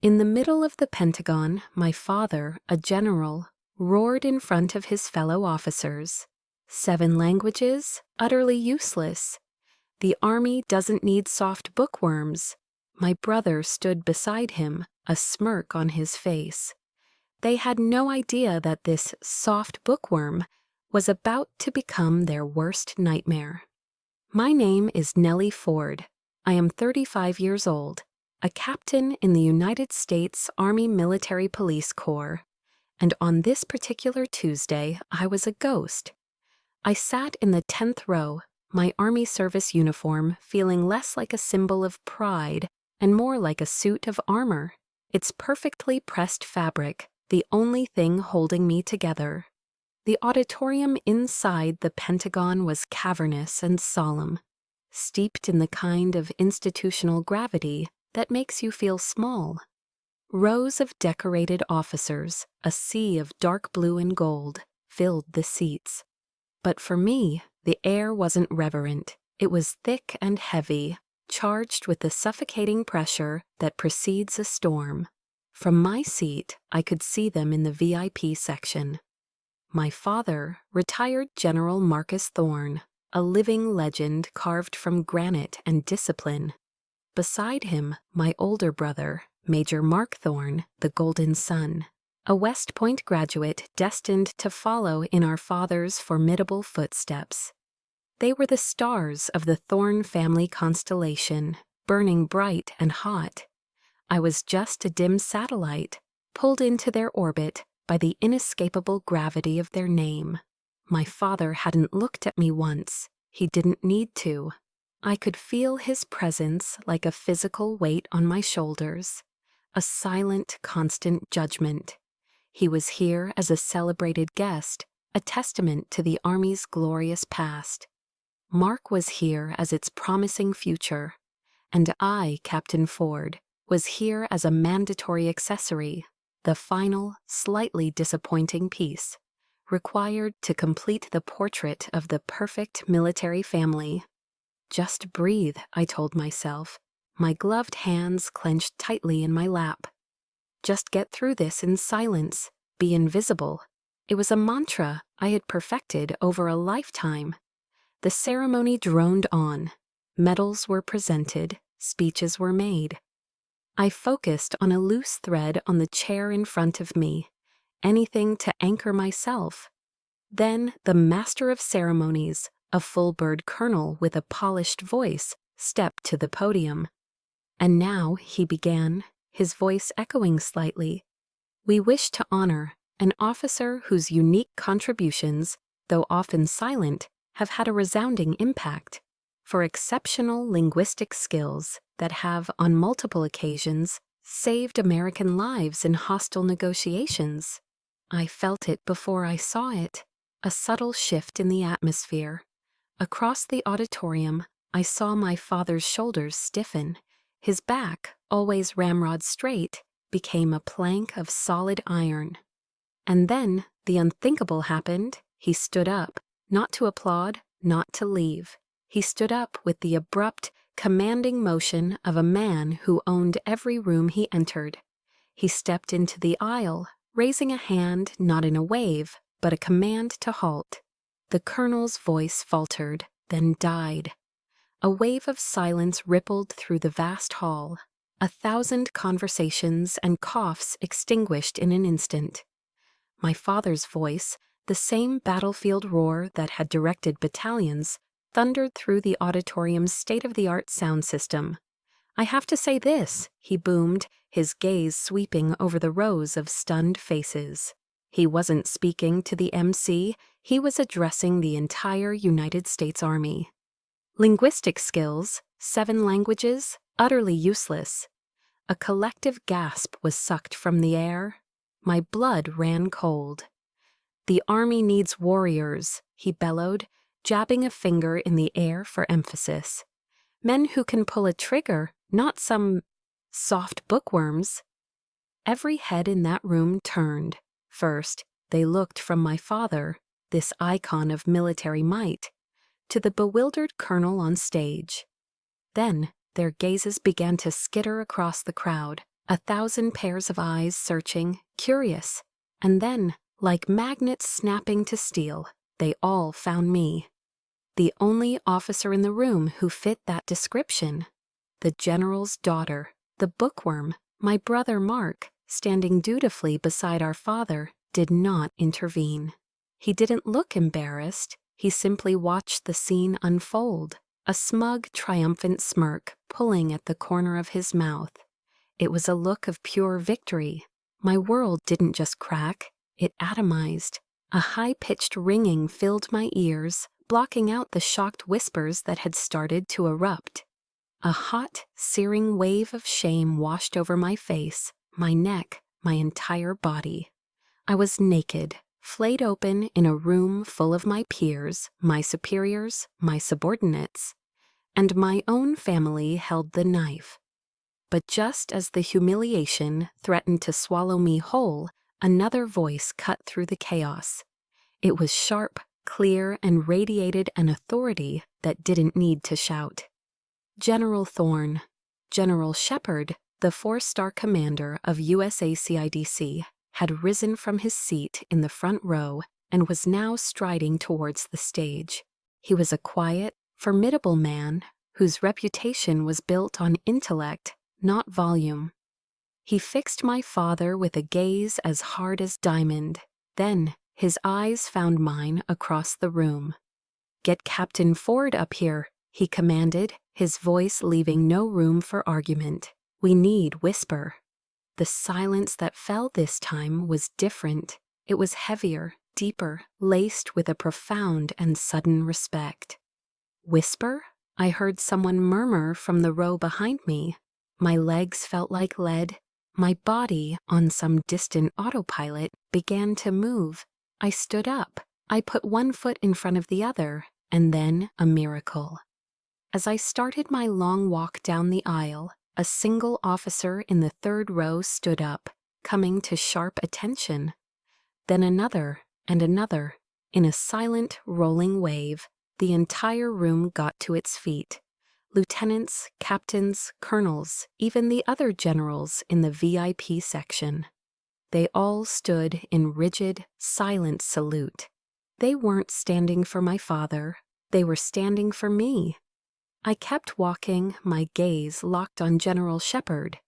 In the middle of the Pentagon, my father, a general, roared in front of his fellow officers. 7 languages? Utterly useless. The Army doesn't need soft bookworms. My brother stood beside him, a smirk on his face. They had no idea that this soft bookworm was about to become their worst nightmare. My name is Nellie Ford. I am 35 years old, a captain in the United States Army Military Police Corps, and on this particular Tuesday I was a ghost. I sat in the 10th row, my Army service uniform feeling less like a symbol of pride and more like a suit of armor, its perfectly pressed fabric the only thing holding me together. The auditorium inside the Pentagon was cavernous and solemn, steeped in the kind of institutional gravity that makes you feel small. Rows of decorated officers, a sea of dark blue and gold, filled the seats. But for me, the air wasn't reverent. It was thick and heavy, charged with the suffocating pressure that precedes a storm. From my seat, I could see them in the VIP section. My father, retired General Marcus Thorne, a living legend carved from granite and discipline. Beside him, my older brother, Major Mark Thorne, the Golden Sun, a West Point graduate destined to follow in our father's formidable footsteps. They were the stars of the Thorne family constellation, burning bright and hot. I was just a dim satellite, pulled into their orbit by the inescapable gravity of their name. My father hadn't looked at me once. He didn't need to. I could feel his presence like a physical weight on my shoulders, a silent, constant judgment. He was here as a celebrated guest, a testament to the Army's glorious past. Mark was here as its promising future, and I, Captain Ford, was here as a mandatory accessory, the final, slightly disappointing piece, required to complete the portrait of the perfect military family. Just breathe, I told myself, my gloved hands clenched tightly in my lap. Just get through this in silence, be invisible. It was a mantra I had perfected over a lifetime. The ceremony droned on. Medals were presented, speeches were made. I focused on a loose thread on the chair in front of me, anything to anchor myself. Then the master of ceremonies, a full-bird colonel with a polished voice, stepped to the podium. And now, he began, his voice echoing slightly, we wish to honor an officer whose unique contributions, though often silent, have had a resounding impact. For exceptional linguistic skills that have, on multiple occasions, saved American lives in hostile negotiations. I felt it before I saw it, a subtle shift in the atmosphere. Across the auditorium, I saw my father's shoulders stiffen. His back, always ramrod straight, became a plank of solid iron. And then the unthinkable happened. He stood up, not to applaud, not to leave. He stood up with the abrupt, commanding motion of a man who owned every room he entered. He stepped into the aisle, raising a hand not in a wave, but a command to halt. The colonel's voice faltered, then died. A wave of silence rippled through the vast hall. 1,000 conversations and coughs extinguished in an instant. My father's voice, the same battlefield roar that had directed battalions, thundered through the auditorium's state-of-the-art sound system. I have to say this, he boomed, his gaze sweeping over the rows of stunned faces. He wasn't speaking to the MC, he was addressing the entire United States Army. Linguistic skills, 7 languages, utterly useless. A collective gasp was sucked from the air. My blood ran cold. The Army needs warriors, he bellowed, jabbing a finger in the air for emphasis. Men who can pull a trigger, not some soft bookworms. Every head in that room turned. First, they looked from my father, this icon of military might, to the bewildered colonel on stage. Then their gazes began to skitter across the crowd, 1,000 pairs of eyes searching, curious, and then, like magnets snapping to steel, they all found me. The only officer in the room who fit that description. The general's daughter, the bookworm, my brother Mark, standing dutifully beside our father, did not intervene. He didn't look embarrassed. He simply watched the scene unfold, a smug, triumphant smirk pulling at the corner of his mouth. It was a look of pure victory. My world didn't just crack, it atomized. A high-pitched ringing filled my ears, blocking out the shocked whispers that had started to erupt. A hot, searing wave of shame washed over my face, my neck, my entire body. I was naked, flayed open in a room full of my peers, my superiors, my subordinates, and my own family held the knife. But just as the humiliation threatened to swallow me whole, another voice cut through the chaos. It was sharp, clear, and radiated an authority that didn't need to shout. General Thorne, General Shepard, the 4-star commander of USACIDC, had risen from his seat in the front row and was now striding towards the stage. He was a quiet, formidable man whose reputation was built on intellect, not volume. He fixed my father with a gaze as hard as diamond. Then his eyes found mine across the room. "Get Captain Ford up here," he commanded, his voice leaving no room for argument. "We need whisper." The silence that fell this time was different. It was heavier, deeper, laced with a profound and sudden respect. "Whisper?" I heard someone murmur from the row behind me. My legs felt like lead. My body, on some distant autopilot, began to move. I stood up. I put one foot in front of the other, and then a miracle. As I started my long walk down the aisle, a single officer in the 3rd row stood up, coming to sharp attention. Then another and another. In a silent, rolling wave, the entire room got to its feet. Lieutenants, captains, colonels, even the other generals in the VIP section. They all stood in rigid, silent salute. They weren't standing for my father. They were standing for me. I kept walking, my gaze locked on General Shepard.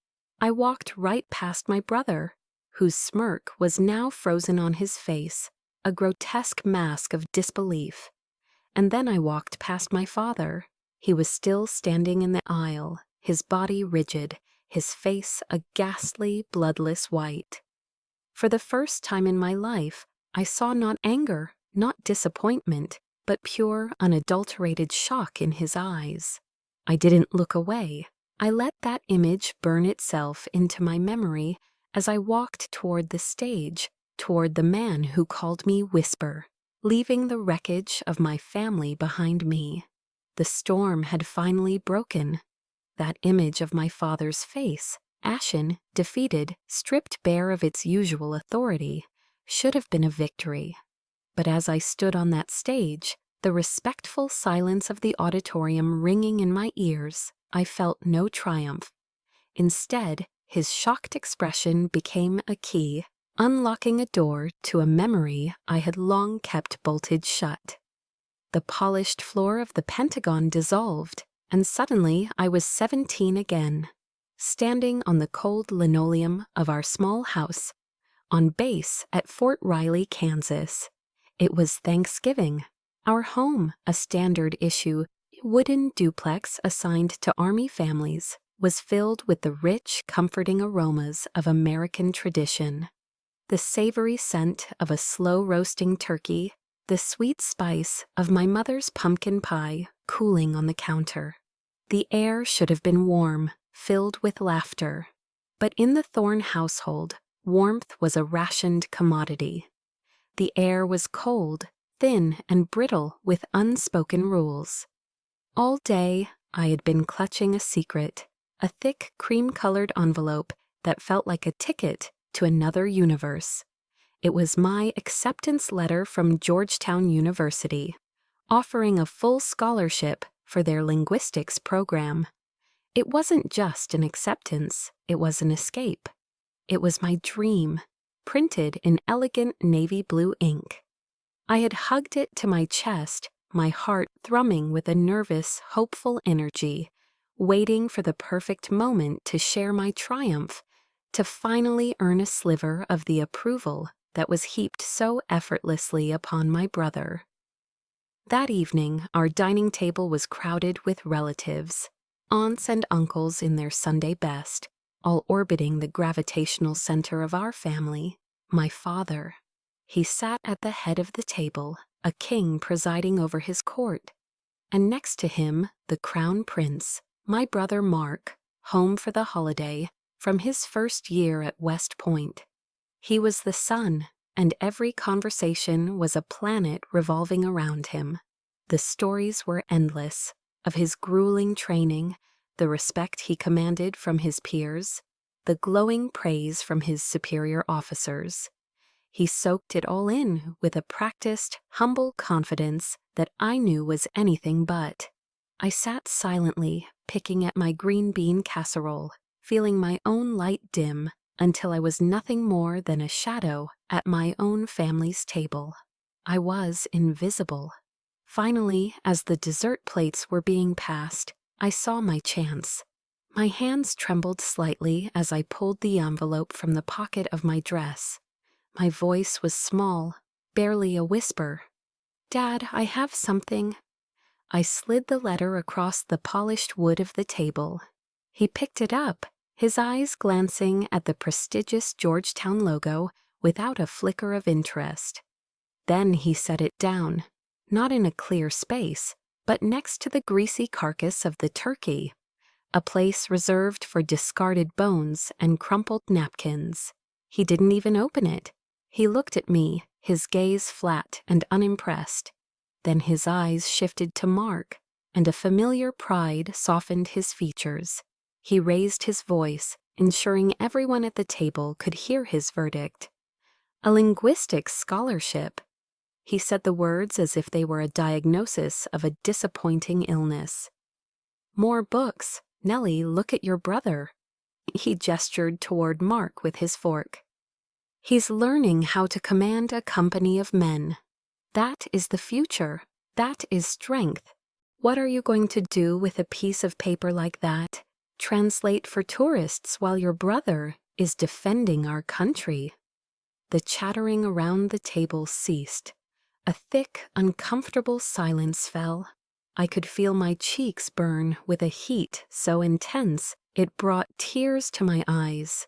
I walked right past my brother, whose smirk was now frozen on his face, a grotesque mask of disbelief. And then I walked past my father. He was still standing in the aisle, his body rigid, his face a ghastly, bloodless white. For the first time in my life, I saw not anger, not disappointment, but pure, unadulterated shock in his eyes. I didn't look away. I let that image burn itself into my memory as I walked toward the stage, toward the man who called me Whisper, leaving the wreckage of my family behind me. The storm had finally broken. That image of my father's face, ashen, defeated, stripped bare of its usual authority, should have been a victory. But as I stood on that stage, the respectful silence of the auditorium ringing in my ears, I felt no triumph. Instead, his shocked expression became a key, unlocking a door to a memory I had long kept bolted shut. The polished floor of the Pentagon dissolved, and suddenly I was 17 again, standing on the cold linoleum of our small house, on base at Fort Riley, Kansas. It was Thanksgiving. Our home, a standard issue wooden duplex assigned to Army families, was filled with the rich, comforting aromas of American tradition. The savory scent of a slow-roasting turkey, the sweet spice of my mother's pumpkin pie cooling on the counter. The air should have been warm, filled with laughter. But in the Thorne household, warmth was a rationed commodity. The air was cold, thin, and brittle with unspoken rules. All day, I had been clutching a secret, a thick cream-colored envelope that felt like a ticket to another universe. It was my acceptance letter from Georgetown University, offering a full scholarship for their linguistics program. It wasn't just an acceptance, it was an escape. It was my dream, printed in elegant navy blue ink. I had hugged it to my chest, my heart thrumming with a nervous, hopeful energy, waiting for the perfect moment to share my triumph, to finally earn a sliver of the approval that was heaped so effortlessly upon my brother. That evening, our dining table was crowded with relatives, aunts and uncles in their Sunday best, all orbiting the gravitational center of our family, my father. He sat at the head of the table, a king presiding over his court, and next to him, the crown prince, my brother Mark, home for the holiday from his first year at West Point. He was the sun, and every conversation was a planet revolving around him. The stories were endless, of his grueling training, the respect he commanded from his peers, the glowing praise from his superior officers. He soaked it all in with a practiced, humble confidence that I knew was anything but. I sat silently, picking at my green bean casserole, feeling my own light dim until I was nothing more than a shadow at my own family's table. I was invisible. Finally, as the dessert plates were being passed, I saw my chance. My hands trembled slightly as I pulled the envelope from the pocket of my dress. My voice was small, barely a whisper. "Dad, I have something." I slid the letter across the polished wood of the table. He picked it up, his eyes glancing at the prestigious Georgetown logo without a flicker of interest. Then he set it down, not in a clear space, but next to the greasy carcass of the turkey, a place reserved for discarded bones and crumpled napkins. He didn't even open it. He looked at me, his gaze flat and unimpressed. Then his eyes shifted to Mark, and a familiar pride softened his features. He raised his voice, ensuring everyone at the table could hear his verdict. "A linguistics scholarship." He said the words as if they were a diagnosis of a disappointing illness. "More books. Nellie, look at your brother." He gestured toward Mark with his fork. "He's learning how to command a company of men. That is the future. That is strength. What are you going to do with a piece of paper like that? Translate for tourists while your brother is defending our country." The chattering around the table ceased. A thick, uncomfortable silence fell. I could feel my cheeks burn with a heat so intense it brought tears to my eyes.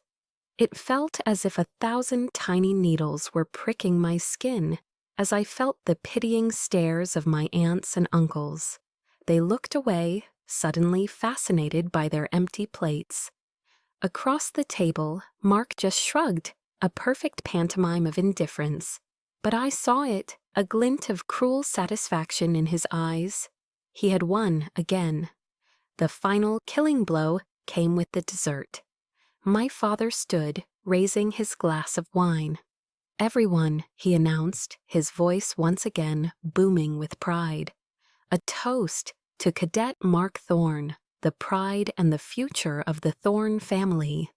It felt as if 1,000 tiny needles were pricking my skin as I felt the pitying stares of my aunts and uncles. They looked away, suddenly fascinated by their empty plates. Across the table, Mark just shrugged, a perfect pantomime of indifference. But I saw it, a glint of cruel satisfaction in his eyes. He had won again. The final killing blow came with the dessert. My father stood, raising his glass of wine. "Everyone," he announced, his voice once again booming with pride. "A toast to Cadet Mark Thorne, the pride and the future of the Thorne family."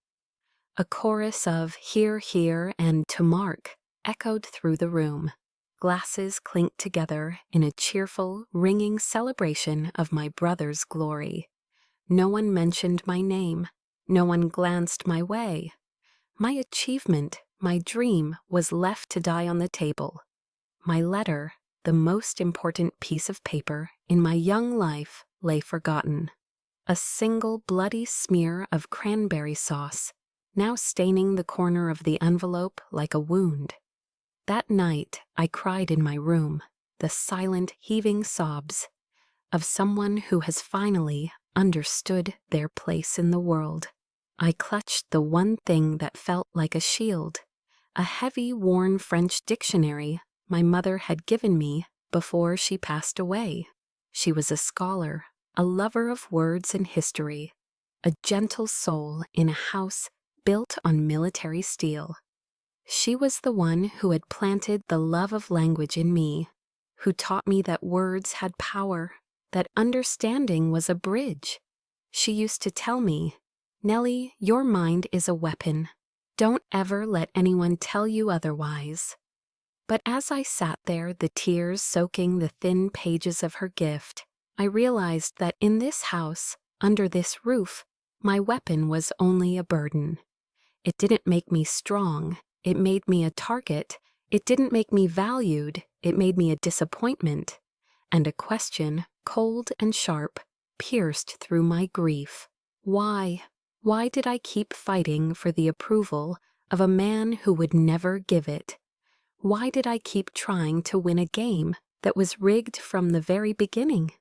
A chorus of "Hear, hear," and "To Mark" echoed through the room. Glasses clinked together in a cheerful, ringing celebration of my brother's glory. No one mentioned my name. No one glanced my way. My achievement, my dream, was left to die on the table. My letter, the most important piece of paper in my young life, lay forgotten. A single bloody smear of cranberry sauce, now staining the corner of the envelope like a wound. That night, I cried in my room, the silent, heaving sobs of someone who has finally understood their place in the world. I clutched the one thing that felt like a shield, a heavy, worn French dictionary my mother had given me before she passed away. She was a scholar, a lover of words and history, a gentle soul in a house built on military steel. She was the one who had planted the love of language in me, who taught me that words had power, that understanding was a bridge. She used to tell me, "Nellie, your mind is a weapon. Don't ever let anyone tell you otherwise." But as I sat there, the tears soaking the thin pages of her gift, I realized that in this house, under this roof, my weapon was only a burden. It didn't make me strong. It made me a target. It didn't make me valued. It made me a disappointment. And a question, cold and sharp, pierced through my grief. Why? Why did I keep fighting for the approval of a man who would never give it? Why did I keep trying to win a game that was rigged from the very beginning?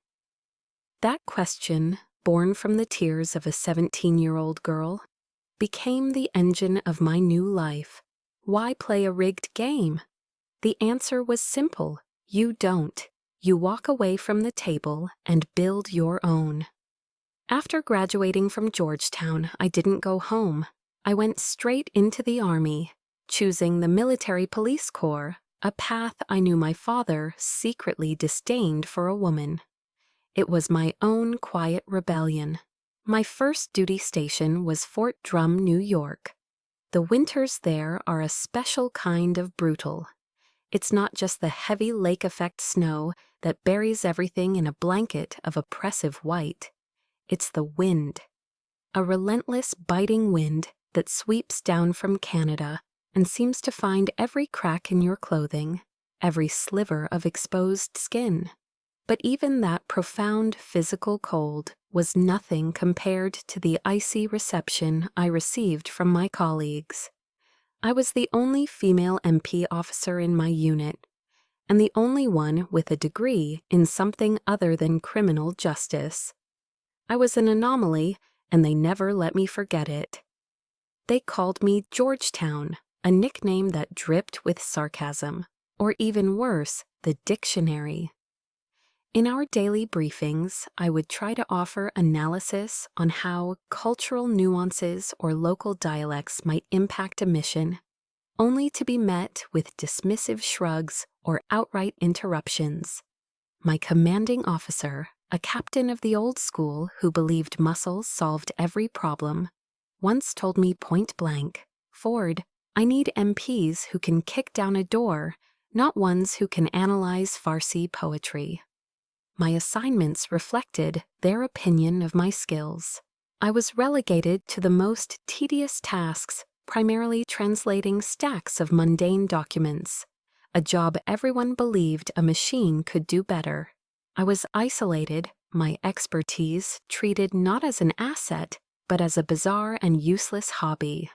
That question, born from the tears of a 17-year-old girl, became the engine of my new life. Why play a rigged game? The answer was simple. You don't. You walk away from the table and build your own. After graduating from Georgetown, I didn't go home. I went straight into the Army, choosing the Military Police Corps, a path I knew my father secretly disdained for a woman. It was my own quiet rebellion. My first duty station was Fort Drum, New York. The winters there are a special kind of brutal. It's not just the heavy lake effect snow that buries everything in a blanket of oppressive white. It's the wind. A relentless, biting wind that sweeps down from Canada and seems to find every crack in your clothing, every sliver of exposed skin. But even that profound physical cold was nothing compared to the icy reception I received from my colleagues. I was the only female MP officer in my unit, and the only one with a degree in something other than criminal justice. I was an anomaly, and they never let me forget it. They called me Georgetown, a nickname that dripped with sarcasm, or even worse, the dictionary. In our daily briefings, I would try to offer analysis on how cultural nuances or local dialects might impact a mission, only to be met with dismissive shrugs or outright interruptions. My commanding officer, a captain of the old school who believed muscles solved every problem, once told me point blank, "Ford, I need MPs who can kick down a door, not ones who can analyze Farsi poetry." My assignments reflected their opinion of my skills. I was relegated to the most tedious tasks, primarily translating stacks of mundane documents, a job everyone believed a machine could do better. I was isolated, my expertise treated not as an asset, but as a bizarre and useless hobby.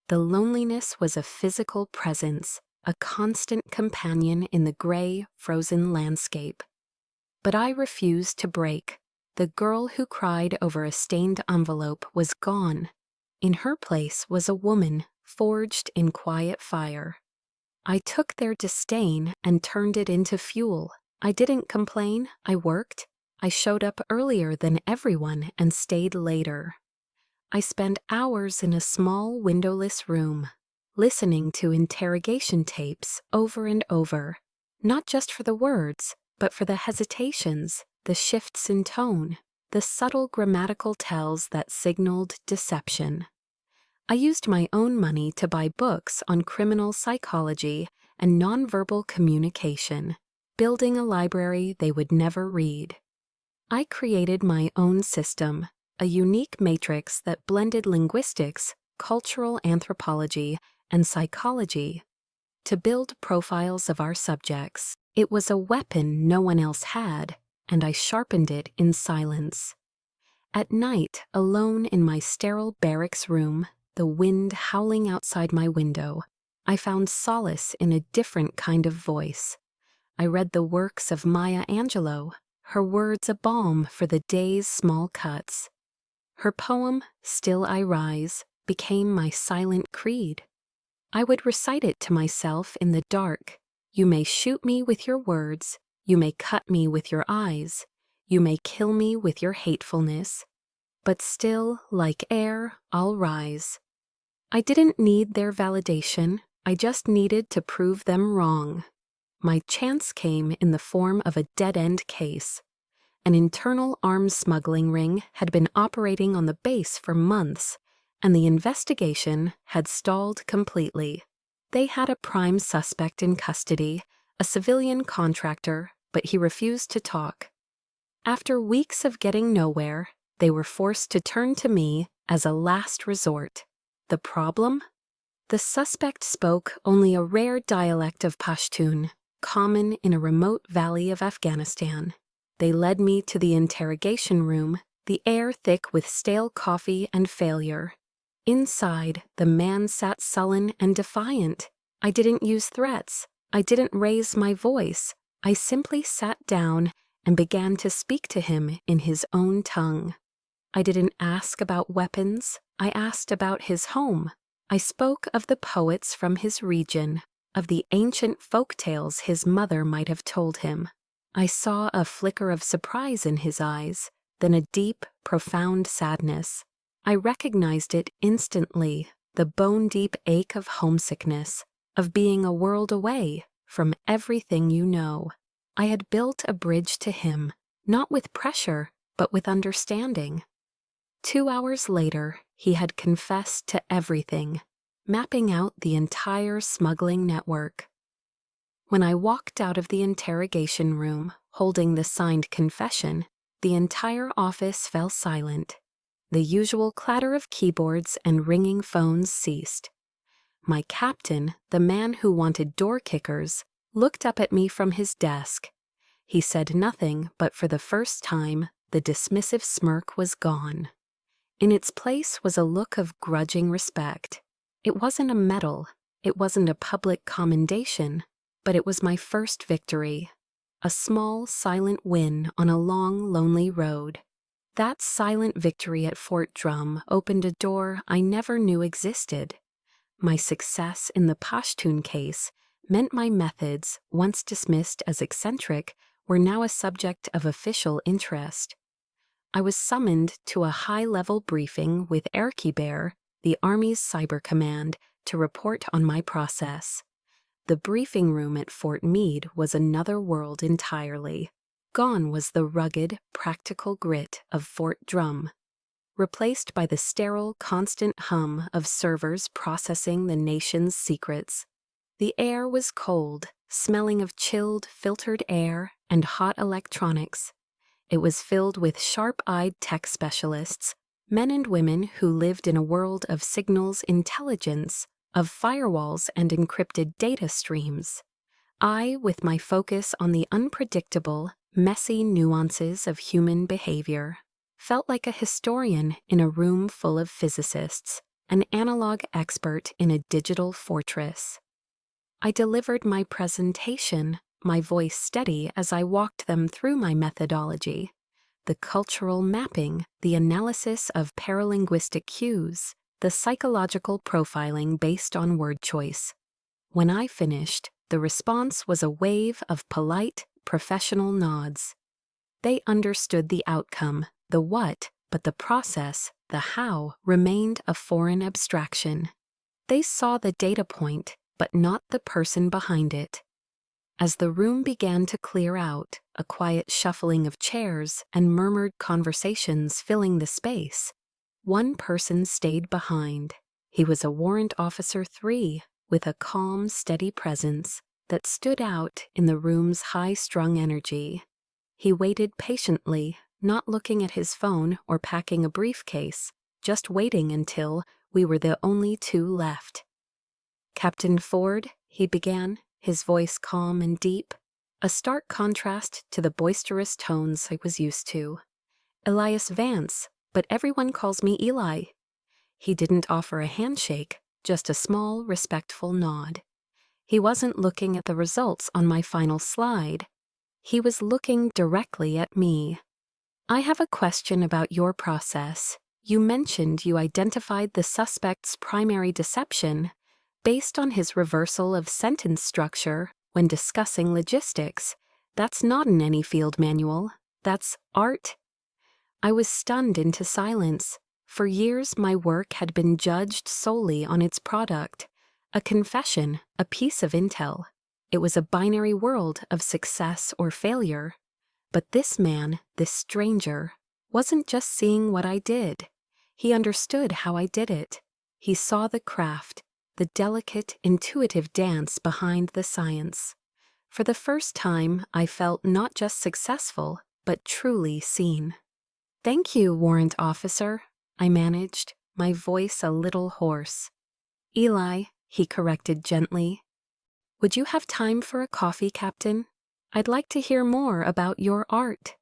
The loneliness was a physical presence, a constant companion in the gray, frozen landscape. But I refused to break. The girl who cried over a stained envelope was gone. In her place was a woman, forged in quiet fire. I took their disdain and turned it into fuel. I didn't complain, I worked. I showed up earlier than everyone and stayed later. I spent hours in a small windowless room, listening to interrogation tapes over and over, not just for the words, but for the hesitations, the shifts in tone, the subtle grammatical tells that signaled deception. I used my own money to buy books on criminal psychology and nonverbal communication, building a library they would never read. I created my own system, a unique matrix that blended linguistics, cultural anthropology, and psychology to build profiles of our subjects. It was a weapon no one else had, and I sharpened it in silence. At night, alone in my sterile barracks room, the wind howling outside my window, I found solace in a different kind of voice. I read the works of Maya Angelou, her words a balm for the day's small cuts. Her poem, Still I Rise, became my silent creed. I would recite it to myself in the dark. You may shoot me with your words, you may cut me with your eyes, you may kill me with your hatefulness, but still, like air, I'll rise. I didn't need their validation, I just needed to prove them wrong. My chance came in the form of a dead-end case. An internal arms smuggling ring had been operating on the base for months, and the investigation had stalled completely. They had a prime suspect in custody, a civilian contractor, but he refused to talk. After weeks of getting nowhere, they were forced to turn to me as a last resort. The problem? The suspect spoke only a rare dialect of Pashtun, common in a remote valley of Afghanistan. They led me to the interrogation room, the air thick with stale coffee and failure. Inside, the man sat sullen and defiant. I didn't use threats. I didn't raise my voice. I simply sat down and began to speak to him in his own tongue. I didn't ask about weapons. I asked about his home. I spoke of the poets from his region, of the ancient folk tales his mother might have told him. I saw a flicker of surprise in his eyes, then a deep, profound sadness. I recognized it instantly, the bone-deep ache of homesickness, of being a world away from everything you know. I had built a bridge to him, not with pressure, but with understanding. 2 hours later, he had confessed to everything, mapping out the entire smuggling network. When I walked out of the interrogation room, holding the signed confession, the entire office fell silent. The usual clatter of keyboards and ringing phones ceased. My captain, the man who wanted door kickers, looked up at me from his desk. He said nothing, but for the first time, the dismissive smirk was gone. In its place was a look of grudging respect. It wasn't a medal, it wasn't a public commendation, but it was my first victory. A small, silent win on a long, lonely road. That silent victory at Fort Drum opened a door I never knew existed. My success in the Pashtun case meant my methods, once dismissed as eccentric, were now a subject of official interest. I was summoned to a high-level briefing with Erkiber, the Army's cyber command, to report on my process. The briefing room at Fort Meade was another world entirely. Gone was the rugged, practical grit of Fort Drum, replaced by the sterile, constant hum of servers processing the nation's secrets. The air was cold, smelling of chilled, filtered air and hot electronics. It was filled with sharp-eyed tech specialists, men and women who lived in a world of signals intelligence, of firewalls and encrypted data streams. I, with my focus on the unpredictable, messy nuances of human behavior, felt like a historian in a room full of physicists, an analog expert in a digital fortress. I delivered my presentation, my voice steady as I walked them through my methodology, the cultural mapping, the analysis of paralinguistic cues, the psychological profiling based on word choice. When I finished, the response was a wave of polite, professional nods. They understood the outcome, the what, but the process, the how, remained a foreign abstraction. They saw the data point, but not the person behind it. As the room began to clear out, a quiet shuffling of chairs and murmured conversations filling the space, one person stayed behind. He was a Warrant Officer 3, with a calm, steady presence that stood out in the room's high-strung energy. He waited patiently, not looking at his phone or packing a briefcase, just waiting until we were the only two left. "Captain Ford," he began, his voice calm and deep, a stark contrast to the boisterous tones I was used to. "Elias Vance, but everyone calls me Eli." He didn't offer a handshake, just a small, respectful nod. He wasn't looking at the results on my final slide. He was looking directly at me. "I have a question about your process. You mentioned you identified the suspect's primary deception based on his reversal of sentence structure when discussing logistics. That's not in any field manual. That's art." I was stunned into silence. For years, my work had been judged solely on its product. A confession, a piece of intel. It was a binary world of success or failure. But this man, this stranger, wasn't just seeing what I did. He understood how I did it. He saw the craft, the delicate, intuitive dance behind the science. For the first time, I felt not just successful, but truly seen. "Thank you, warrant officer," I managed, my voice a little hoarse. "Eli," he corrected gently. "Would you have time for a coffee, Captain? I'd like to hear more about your art."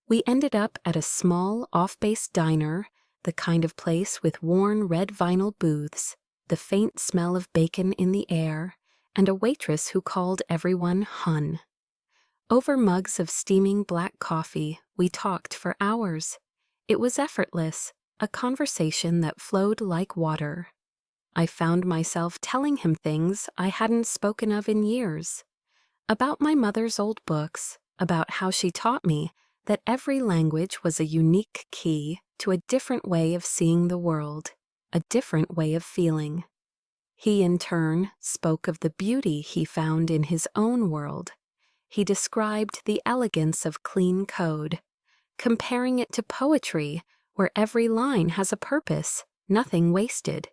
We ended up at a small, off-base diner, the kind of place with worn red vinyl booths, the faint smell of bacon in the air, and a waitress who called everyone Hun. Over mugs of steaming black coffee, we talked for hours. It was effortless, a conversation that flowed like water. I found myself telling him things I hadn't spoken of in years. About my mother's old books, about how she taught me that every language was a unique key to a different way of seeing the world, a different way of feeling. He, in turn, spoke of the beauty he found in his own world. He described the elegance of clean code, comparing it to poetry where every line has a purpose, nothing wasted.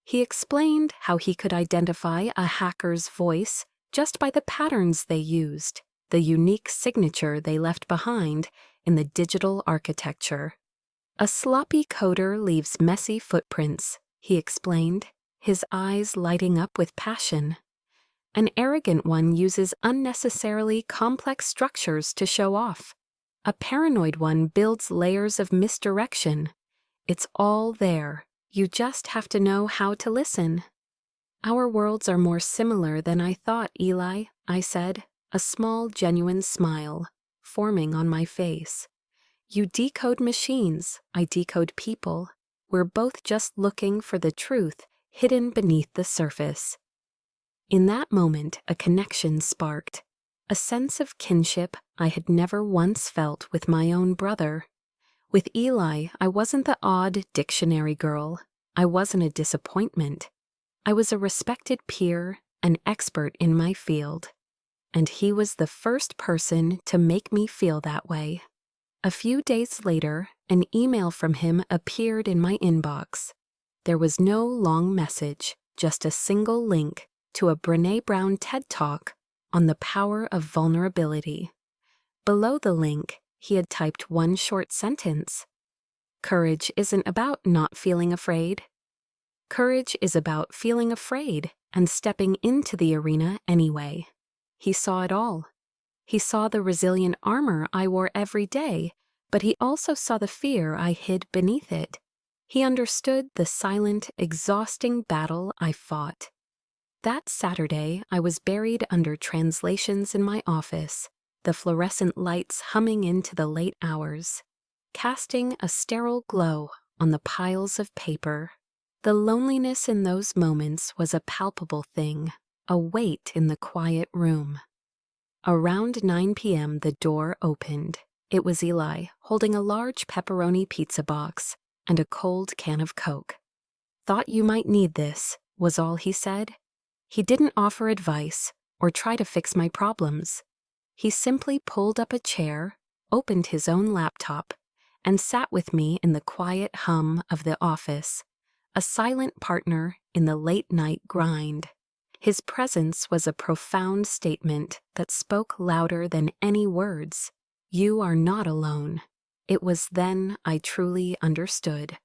He explained how he could identify a hacker's voice just by the patterns they used, the unique signature they left behind in the digital architecture. "A sloppy coder leaves messy footprints," he explained, his eyes lighting up with passion. "An arrogant one uses unnecessarily complex structures to show off. A paranoid one builds layers of misdirection. It's all there. You just have to know how to listen." "Our worlds are more similar than I thought, Eli," I said, a small, genuine smile forming on my face. "You decode machines, I decode people. We're both just looking for the truth hidden beneath the surface." In that moment, a connection sparked, a sense of kinship I had never once felt with my own brother. With Eli, I wasn't the odd dictionary girl. I wasn't a disappointment. I was a respected peer, an expert in my field. And he was the first person to make me feel that way. A few days later, an email from him appeared in my inbox. There was no long message, just a single link to a Brené Brown TED Talk on the power of vulnerability. Below the link, he had typed one short sentence. "Courage isn't about not feeling afraid. Courage is about feeling afraid and stepping into the arena anyway." He saw it all. He saw the resilient armor I wore every day, but he also saw the fear I hid beneath it. He understood the silent, exhausting battle I fought. That Saturday, I was buried under translations in my office, the fluorescent lights humming into the late hours, casting a sterile glow on the piles of paper. The loneliness in those moments was a palpable thing, a weight in the quiet room. Around 9 p.m. the door opened. It was Eli, holding a large pepperoni pizza box and a cold can of Coke. "Thought you might need this," was all he said. He didn't offer advice or try to fix my problems. He simply pulled up a chair, opened his own laptop, and sat with me in the quiet hum of the office, a silent partner in the late-night grind. His presence was a profound statement that spoke louder than any words. You are not alone. It was then I truly understood.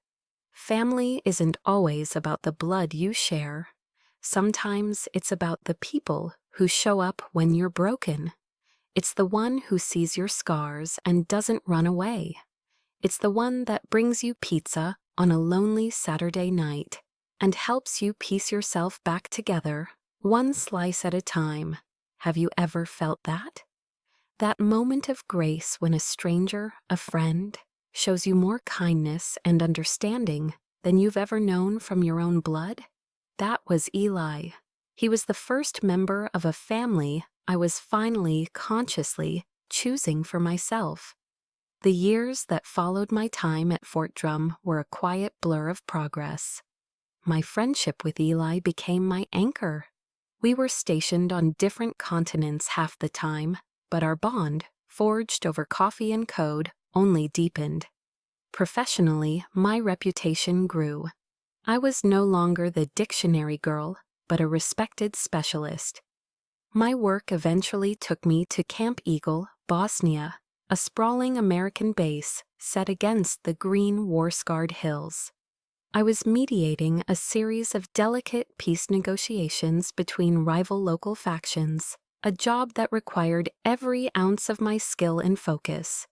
Family isn't always about the blood you share. Sometimes it's about the people who show up when you're broken. It's the one who sees your scars and doesn't run away. It's the one that brings you pizza on a lonely Saturday night and helps you piece yourself back together, one slice at a time. Have you ever felt that? That moment of grace when a stranger, a friend, shows you more kindness and understanding than you've ever known from your own blood? That was Eli. He was the first member of a family I was finally, consciously choosing for myself. The years that followed my time at Fort Drum were a quiet blur of progress. My friendship with Eli became my anchor. We were stationed on different continents half the time, but our bond, forged over coffee and code, only deepened. Professionally, my reputation grew. I was no longer the dictionary girl, but a respected specialist. My work eventually took me to Camp Eagle, Bosnia, a sprawling American base set against the green war-scarred hills. I was mediating a series of delicate peace negotiations between rival local factions, a job that required every ounce of my skill and focus.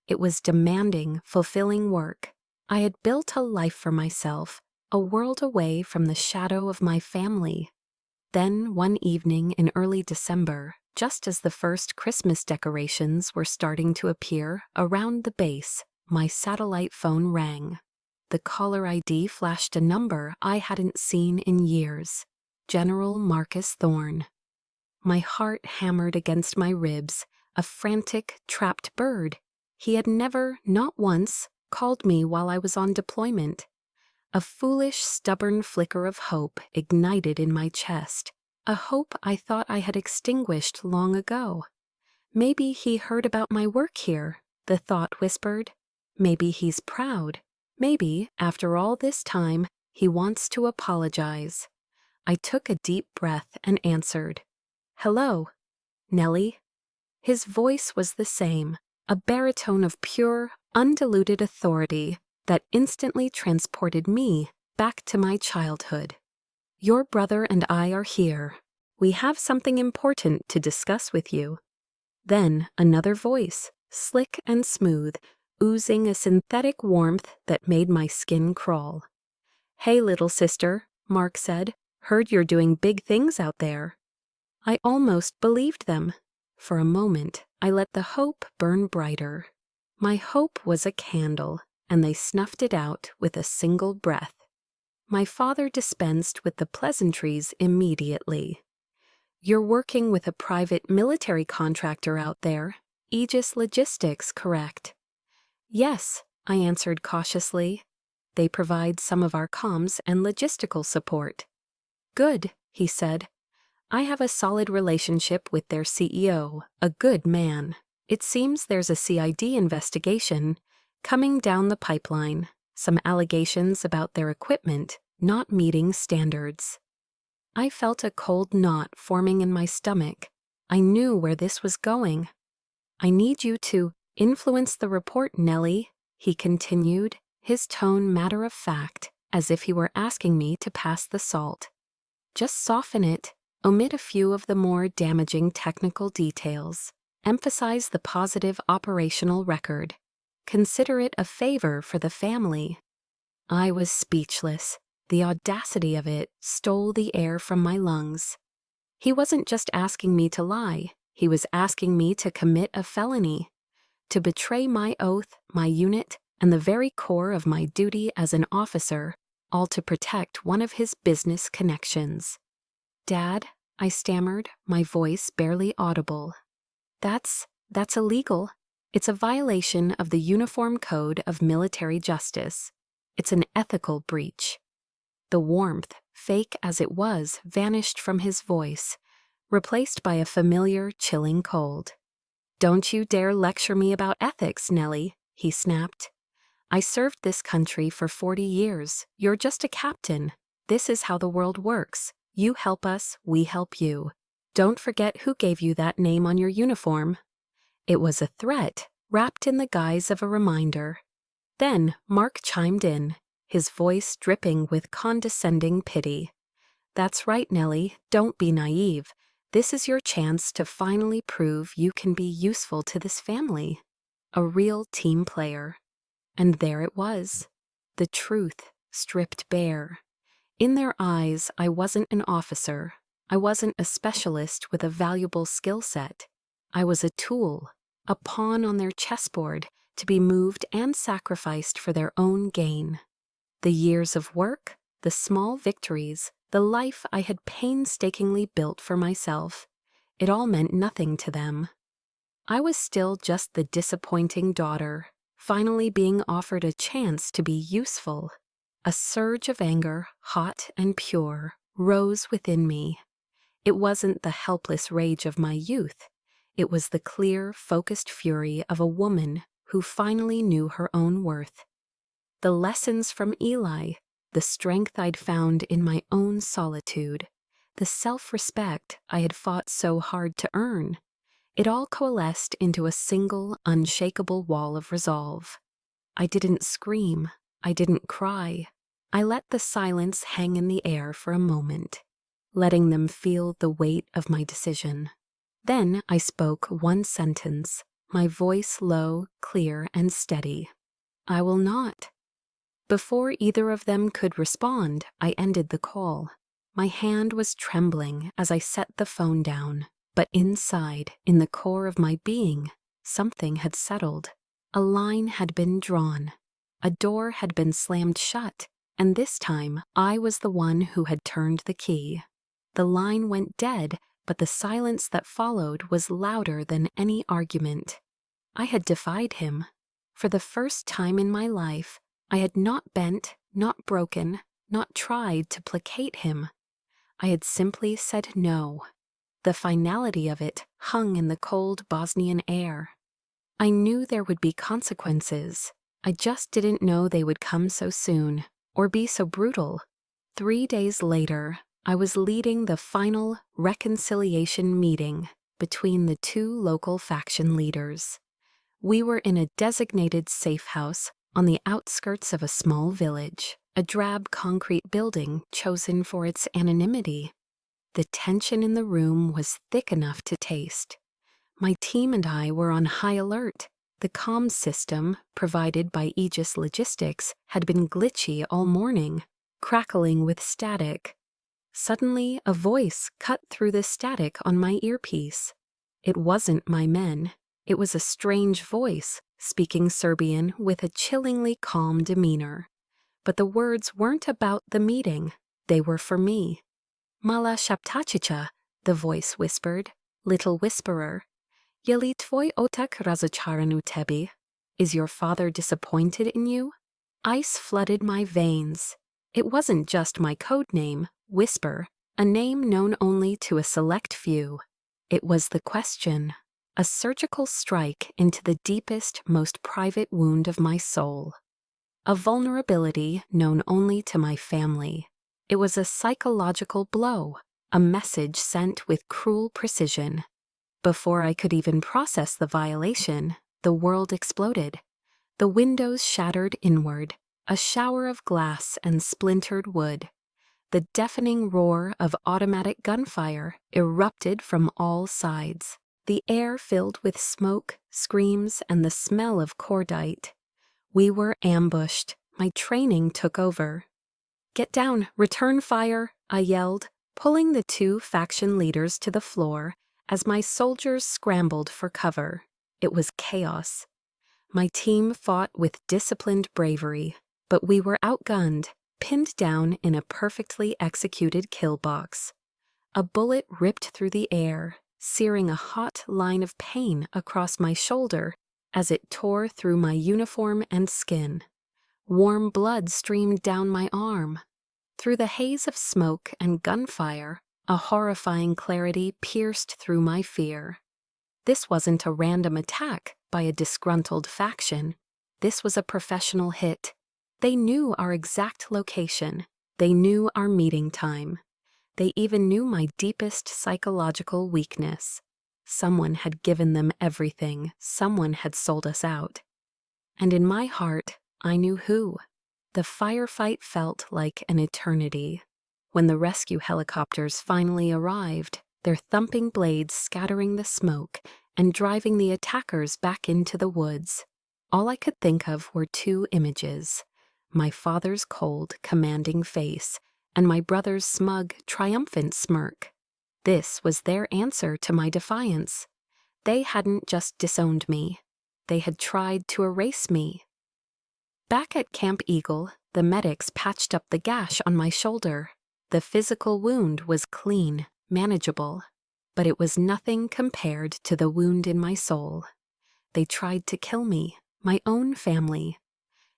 It was demanding, fulfilling work. I had built a life for myself, a world away from the shadow of my family. Then, one evening in early December, just as the first Christmas decorations were starting to appear around the base, my satellite phone rang. The caller ID flashed a number I hadn't seen in years. General Marcus Thorne. My heart hammered against my ribs, a frantic, trapped bird. He had never, not once, called me while I was on deployment. A foolish, stubborn flicker of hope ignited in my chest, a hope I thought I had extinguished long ago. Maybe he heard about my work here, the thought whispered. Maybe he's proud. Maybe, after all this time, he wants to apologize. I took a deep breath and answered. Hello, Nellie. His voice was the same, a baritone of pure, undiluted authority that instantly transported me back to my childhood. Your brother and I are here. We have something important to discuss with you. Then another voice, slick and smooth, oozing a synthetic warmth that made my skin crawl. Hey, little sister, Mark said. Heard you're doing big things out there. I almost believed them. For a moment, I let the hope burn brighter. My hope was a candle, and they snuffed it out with a single breath. My father dispensed with the pleasantries immediately. You're working with a private military contractor out there, Aegis Logistics, correct? Yes, I answered cautiously. They provide some of our comms and logistical support. Good, he said. I have a solid relationship with their CEO, a good man. It seems there's a CID investigation coming down the pipeline, some allegations about their equipment not meeting standards. I felt a cold knot forming in my stomach. I knew where this was going. I need you to influence the report, Nellie, he continued, his tone matter-of-fact, as if he were asking me to pass the salt. Just soften it, omit a few of the more damaging technical details, emphasize the positive operational record. Consider it a favor for the family. I was speechless. The audacity of it stole the air from my lungs. He wasn't just asking me to lie, he was asking me to commit a felony, to betray my oath, my unit, and the very core of my duty as an officer, all to protect one of his business connections. Dad, I stammered, my voice barely audible. That's illegal. It's a violation of the Uniform Code of Military Justice. It's an ethical breach. The warmth, fake as it was, vanished from his voice, replaced by a familiar, chilling cold. Don't you dare lecture me about ethics, Nellie, he snapped. I served this country for 40 years. You're just a captain. This is how the world works. You help us, we help you. Don't forget who gave you that name on your uniform. It was a threat, wrapped in the guise of a reminder. Then Mark chimed in, his voice dripping with condescending pity. That's right, Nellie, don't be naive. This is your chance to finally prove you can be useful to this family. A real team player. And there it was. The truth, stripped bare. In their eyes, I wasn't an officer. I wasn't a specialist with a valuable skill set. I was a tool, a pawn on their chessboard to be moved and sacrificed for their own gain. The years of work, the small victories, the life I had painstakingly built for myself, it all meant nothing to them. I was still just the disappointing daughter, finally being offered a chance to be useful. A surge of anger, hot and pure, rose within me. It wasn't the helpless rage of my youth. It was the clear, focused fury of a woman who finally knew her own worth. The lessons from Eli, the strength I'd found in my own solitude, the self-respect I had fought so hard to earn, it all coalesced into a single, unshakable wall of resolve. I didn't scream. I didn't cry. I let the silence hang in the air for a moment, letting them feel the weight of my decision. Then I spoke one sentence, my voice low, clear, and steady. I will not. Before either of them could respond, I ended the call. My hand was trembling as I set the phone down, but inside, in the core of my being, something had settled. A line had been drawn. A door had been slammed shut, and this time I was the one who had turned the key. The line went dead, but the silence that followed was louder than any argument. I had defied him. For the first time in my life, I had not bent, not broken, not tried to placate him. I had simply said no. The finality of it hung in the cold Bosnian air. I knew there would be consequences. I just didn't know they would come so soon, or be so brutal. 3 days later, I was leading the final reconciliation meeting between the two local faction leaders. We were in a designated safe house on the outskirts of a small village, a drab concrete building chosen for its anonymity. The tension in the room was thick enough to taste. My team and I were on high alert. The comms system, provided by Aegis Logistics, had been glitchy all morning, crackling with static. Suddenly, a voice cut through the static on my earpiece. It wasn't my men. It was a strange voice, speaking Serbian with a chillingly calm demeanor. But the words weren't about the meeting. They were for me. Mala Shaptachicha, the voice whispered, little whisperer. Yeli tvoj otak razocharan u tebi? Is your father disappointed in you? Ice flooded my veins. It wasn't just my code name, Whisper, a name known only to a select few. It was the question, a surgical strike into the deepest, most private wound of my soul. A vulnerability known only to my family. It was a psychological blow, a message sent with cruel precision. Before I could even process the violation, the world exploded. The windows shattered inward, a shower of glass and splintered wood. The deafening roar of automatic gunfire erupted from all sides. The air filled with smoke, screams, and the smell of cordite. We were ambushed. My training took over. "Get down, return fire," I yelled, pulling the two faction leaders to the floor as my soldiers scrambled for cover. It was chaos. My team fought with disciplined bravery, but we were outgunned, pinned down in a perfectly executed kill box. A bullet ripped through the air, searing a hot line of pain across my shoulder as it tore through my uniform and skin. Warm blood streamed down my arm. Through the haze of smoke and gunfire, a horrifying clarity pierced through my fear. This wasn't a random attack by a disgruntled faction. This was a professional hit. They knew our exact location. They knew our meeting time. They even knew my deepest psychological weakness. Someone had given them everything. Someone had sold us out. And in my heart, I knew who. The firefight felt like an eternity. When the rescue helicopters finally arrived, their thumping blades scattering the smoke and driving the attackers back into the woods, all I could think of were two images: my father's cold, commanding face and my brother's smug, triumphant smirk. This was their answer to my defiance. They hadn't just disowned me. They had tried to erase me. Back at Camp Eagle, the medics patched up the gash on my shoulder. The physical wound was clean, manageable, but it was nothing compared to the wound in my soul. They tried to kill me, my own family,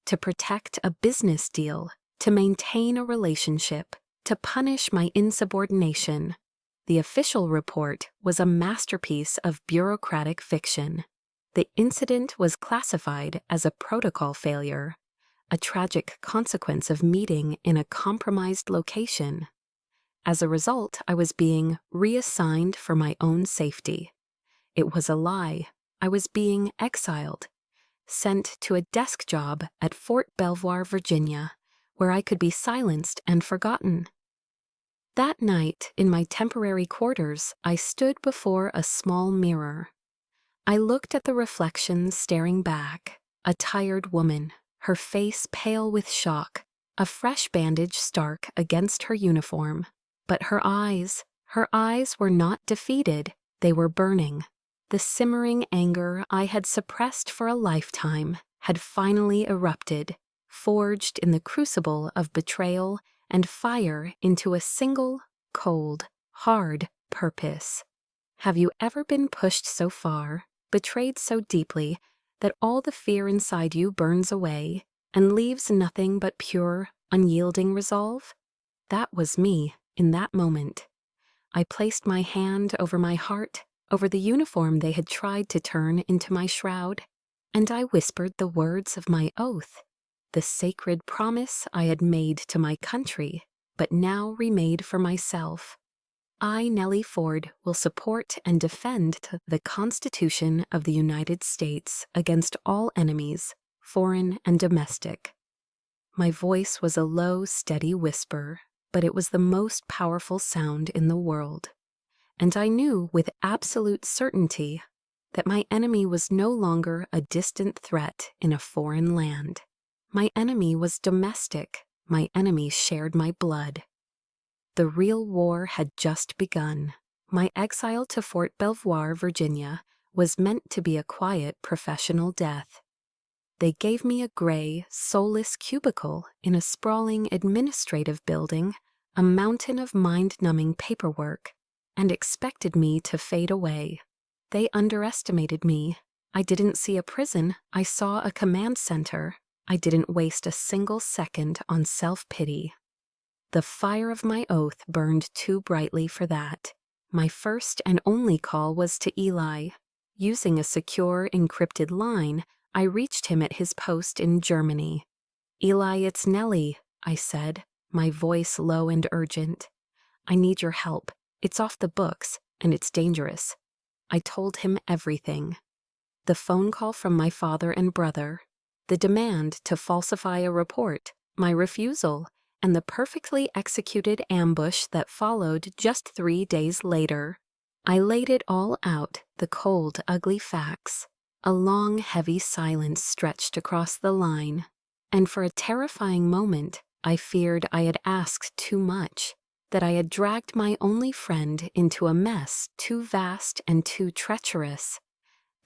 to protect a business deal, to maintain a relationship, to punish my insubordination. The official report was a masterpiece of bureaucratic fiction. The incident was classified as a protocol failure, a tragic consequence of meeting in a compromised location. As a result, I was being reassigned for my own safety. It was a lie. I was being exiled, sent to a desk job at Fort Belvoir, Virginia, where I could be silenced and forgotten. That night, in my temporary quarters, I stood before a small mirror. I looked at the reflection staring back, a tired woman, her face pale with shock, a fresh bandage stark against her uniform. But her eyes were not defeated, they were burning. The simmering anger I had suppressed for a lifetime had finally erupted, forged in the crucible of betrayal and fire into a single, cold, hard purpose. Have you ever been pushed so far, betrayed so deeply, that all the fear inside you burns away and leaves nothing but pure, unyielding resolve? That was me in that moment. I placed my hand over my heart, over the uniform they had tried to turn into my shroud, and I whispered the words of my oath, the sacred promise I had made to my country, but now remade for myself. I, Nellie Ford, will support and defend the Constitution of the United States against all enemies, foreign and domestic. My voice was a low, steady whisper, but it was the most powerful sound in the world. And I knew with absolute certainty that my enemy was no longer a distant threat in a foreign land. My enemy was domestic. My enemy shared my blood. The real war had just begun. My exile to Fort Belvoir, Virginia, was meant to be a quiet professional death. They gave me a gray, soulless cubicle in a sprawling administrative building, a mountain of mind-numbing paperwork, and expected me to fade away. They underestimated me. I didn't see a prison, I saw a command center. I didn't waste a single second on self-pity. The fire of my oath burned too brightly for that. My first and only call was to Eli. Using a secure, encrypted line, I reached him at his post in Germany. "Eli, it's Nellie," I said, my voice low and urgent. "I need your help. It's off the books, and it's dangerous." I told him everything. The phone call from my father and brother, the demand to falsify a report, my refusal, and the perfectly executed ambush that followed just 3 days later. I laid it all out, the cold, ugly facts. A long, heavy silence stretched across the line, and for a terrifying moment, I feared I had asked too much, that I had dragged my only friend into a mess too vast and too treacherous.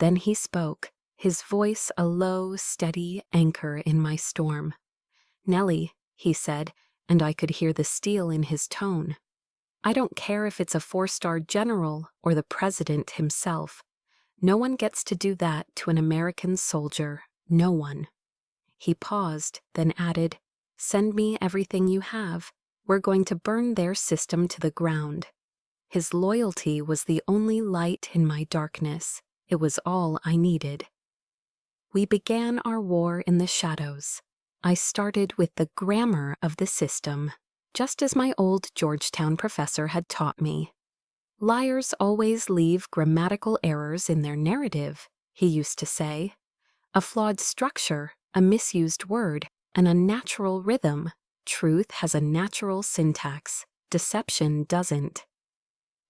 Then he spoke, his voice a low, steady anchor in my storm. "Nellie," he said, and I could hear the steel in his tone. "I don't care if it's a 4-star general or the president himself. No one gets to do that to an American soldier. No one." He paused, then added, "Send me everything you have. We're going to burn their system to the ground." His loyalty was the only light in my darkness. It was all I needed. We began our war in the shadows. I started with the grammar of the system, just as my old Georgetown professor had taught me. "Liars always leave grammatical errors in their narrative," he used to say. "A flawed structure, a misused word, an unnatural rhythm. Truth has a natural syntax. Deception doesn't."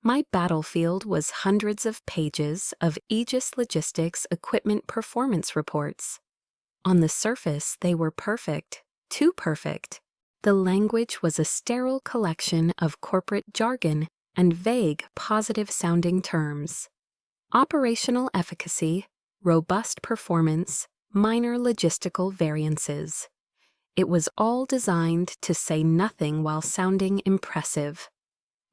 My battlefield was hundreds of pages of Aegis Logistics equipment performance reports. On the surface, they were perfect, too perfect. The language was a sterile collection of corporate jargon and vague, positive-sounding terms. Operational efficacy, robust performance, minor logistical variances. It was all designed to say nothing while sounding impressive.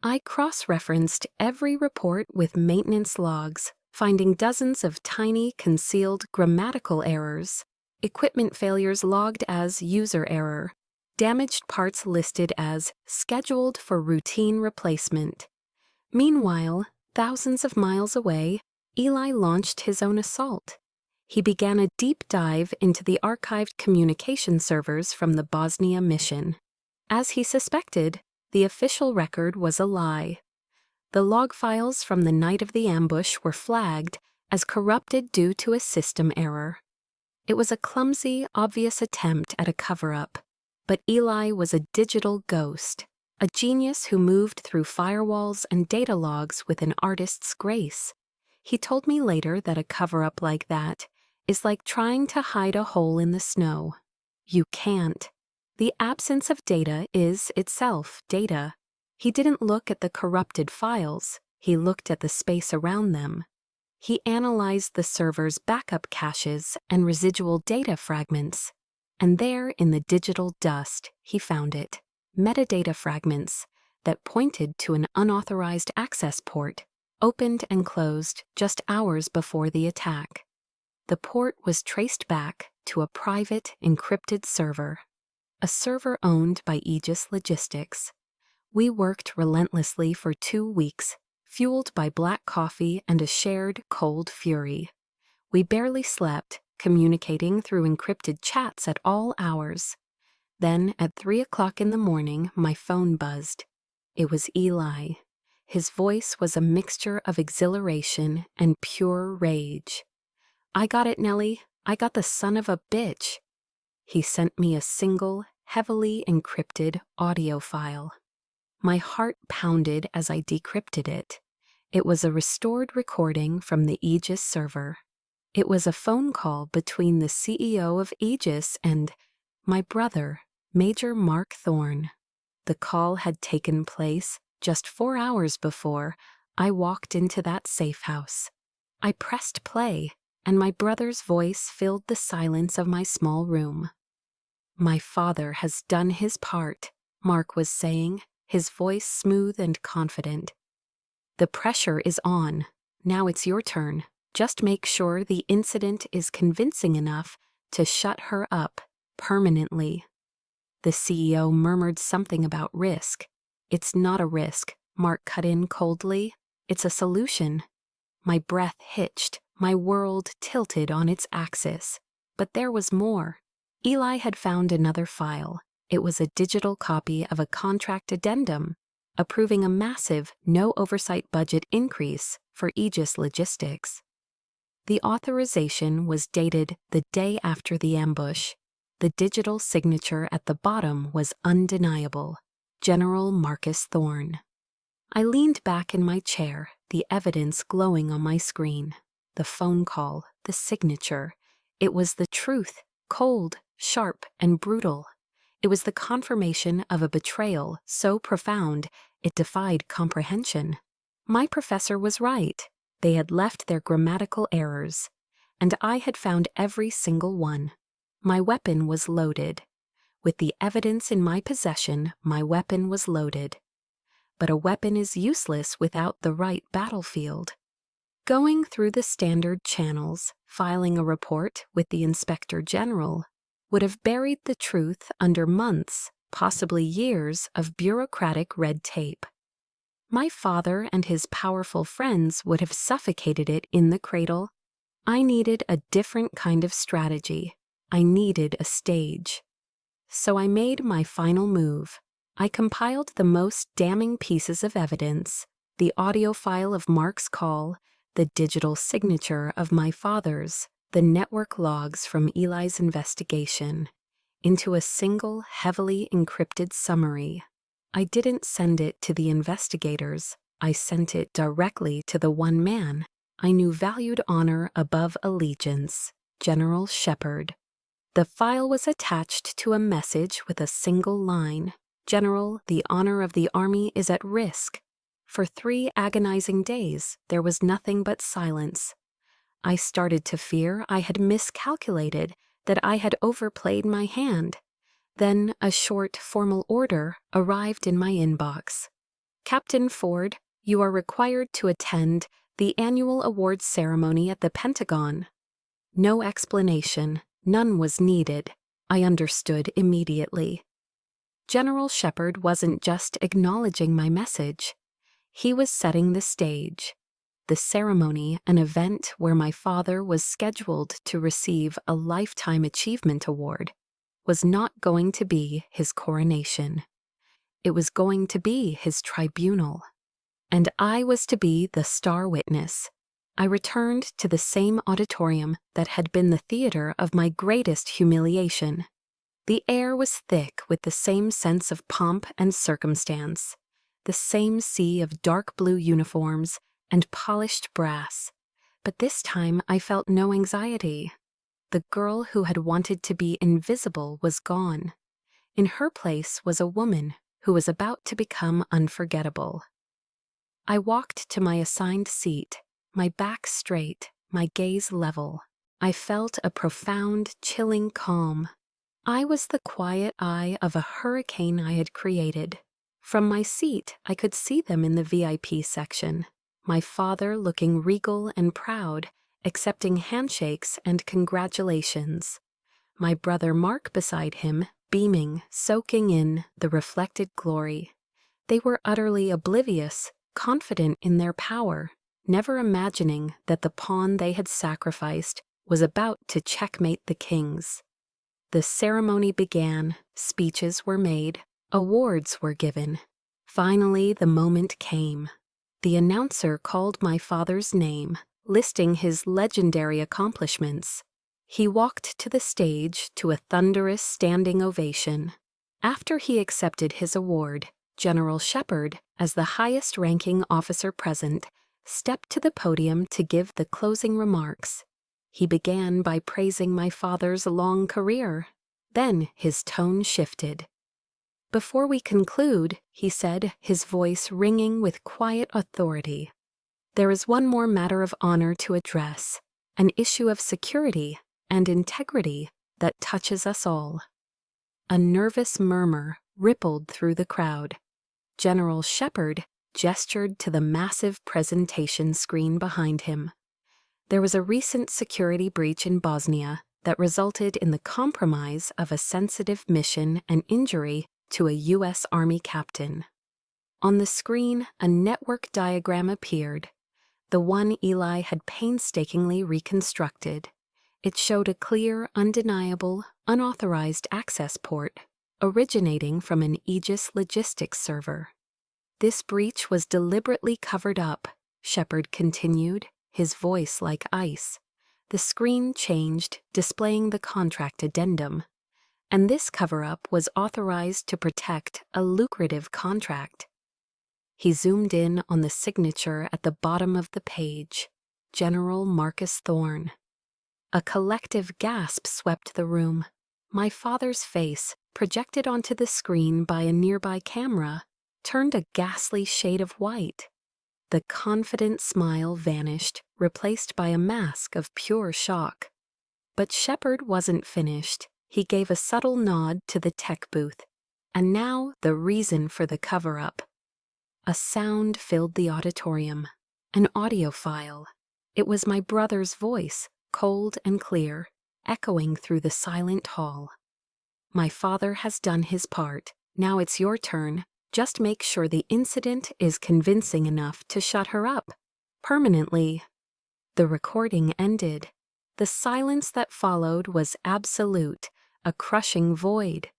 I cross-referenced every report with maintenance logs, finding dozens of tiny, concealed grammatical errors, equipment failures logged as user error, damaged parts listed as scheduled for routine replacement. Meanwhile, thousands of miles away, Eli launched his own assault. He began a deep dive into the archived communication servers from the Bosnia mission. As he suspected, the official record was a lie. The log files from the night of the ambush were flagged as corrupted due to a system error. It was a clumsy, obvious attempt at a cover-up, but Eli was a digital ghost, a genius who moved through firewalls and data logs with an artist's grace. He told me later that a cover-up like that is like trying to hide a hole in the snow. You can't. The absence of data is itself data. He didn't look at the corrupted files, he looked at the space around them. He analyzed the server's backup caches and residual data fragments, and there in the digital dust he found it, metadata fragments that pointed to an unauthorized access port, opened and closed just hours before the attack. The port was traced back to a private, encrypted server, a server owned by Aegis Logistics. We worked relentlessly for 2 weeks, fueled by black coffee and a shared cold fury. We barely slept, communicating through encrypted chats at all hours. Then, at 3 o'clock in the morning, my phone buzzed. It was Eli. His voice was a mixture of exhilaration and pure rage. "I got it, Nellie. I got the son of a bitch." He sent me a single, heavily encrypted audio file. My heart pounded as I decrypted it. It was a restored recording from the Aegis server. It was a phone call between the CEO of Aegis and my brother, Major Mark Thorne. The call had taken place just 4 hours before I walked into that safe house. I pressed play, and my brother's voice filled the silence of my small room. "My father has done his part," Mark was saying, his voice smooth and confident. "The pressure is on. Now it's your turn. Just make sure the incident is convincing enough to shut her up permanently." The CEO murmured something about risk. "It's not a risk," Mark cut in coldly. "It's a solution." My breath hitched, my world tilted on its axis. But there was more. Eli had found another file. It was a digital copy of a contract addendum, approving a massive, no-oversight budget increase for Aegis Logistics. The authorization was dated the day after the ambush. The digital signature at the bottom was undeniable: General Marcus Thorne. I leaned back in my chair, the evidence glowing on my screen. The phone call, the signature. It was the truth, cold, sharp, and brutal. It was the confirmation of a betrayal so profound it defied comprehension. My professor was right. They had left their grammatical errors, and I had found every single one. My weapon was loaded. With the evidence in my possession, my weapon was loaded. But a weapon is useless without the right battlefield. Going through the standard channels, filing a report with the Inspector General, would have buried the truth under months, possibly years, of bureaucratic red tape. My father and his powerful friends would have suffocated it in the cradle. I needed a different kind of strategy. I needed a stage. So I made my final move. I compiled the most damning pieces of evidence, the audio file of Mark's call, the digital signature of my father's, the network logs from Eli's investigation, into a single, heavily encrypted summary. I didn't send it to the investigators. I sent it directly to the one man I knew valued honor above allegiance, General Shepard. The file was attached to a message with a single line: "General, the honor of the Army is at risk." For 3 agonizing days, there was nothing but silence. I started to fear I had miscalculated, that I had overplayed my hand. Then a short, formal order arrived in my inbox. "Captain Ford, you are required to attend the annual awards ceremony at the Pentagon." No explanation, none was needed. I understood immediately. General Shepard wasn't just acknowledging my message. He was setting the stage. The ceremony, an event where my father was scheduled to receive a Lifetime Achievement Award, was not going to be his coronation. It was going to be his tribunal. And I was to be the star witness. I returned to the same auditorium that had been the theater of my greatest humiliation. The air was thick with the same sense of pomp and circumstance, the same sea of dark blue uniforms and polished brass. But this time I felt no anxiety. The girl who had wanted to be invisible was gone. In her place was a woman who was about to become unforgettable. I walked to my assigned seat, my back straight, my gaze level. I felt a profound, chilling calm. I was the quiet eye of a hurricane I had created. From my seat, I could see them in the VIP section. My father looking regal and proud, accepting handshakes and congratulations. My brother Mark beside him, beaming, soaking in the reflected glory. They were utterly oblivious, confident in their power, never imagining that the pawn they had sacrificed was about to checkmate the kings. The ceremony began, speeches were made, awards were given. Finally, the moment came. The announcer called my father's name, listing his legendary accomplishments. He walked to the stage to a thunderous standing ovation. After he accepted his award, General Shepard, as the highest-ranking officer present, stepped to the podium to give the closing remarks. He began by praising my father's long career. Then his tone shifted. "Before we conclude," he said, his voice ringing with quiet authority, "there is one more matter of honor to address, an issue of security and integrity that touches us all." A nervous murmur rippled through the crowd. General Shepard gestured to the massive presentation screen behind him. There was a recent security breach in Bosnia that resulted in the compromise of a sensitive mission and injury to a U.S. Army captain. On the screen, a network diagram appeared, the one Eli had painstakingly reconstructed. It showed a clear, undeniable, unauthorized access port originating from an Aegis logistics server. "This breach was deliberately covered up," Shepard continued, his voice like ice. The screen changed, displaying the contract addendum. "And this cover-up was authorized to protect a lucrative contract." He zoomed in on the signature at the bottom of the page, General Marcus Thorne. A collective gasp swept the room. My father's face, projected onto the screen by a nearby camera, turned a ghastly shade of white. The confident smile vanished, replaced by a mask of pure shock. But Shepard wasn't finished. He gave a subtle nod to the tech booth. And now the reason for the cover-up. A sound filled the auditorium, an audio file. It was my brother's voice, cold and clear, echoing through the silent hall. "My father has done his part. Now it's your turn. Just make sure the incident is convincing enough to shut her up. Permanently." The recording ended. The silence that followed was absolute, a crushing void.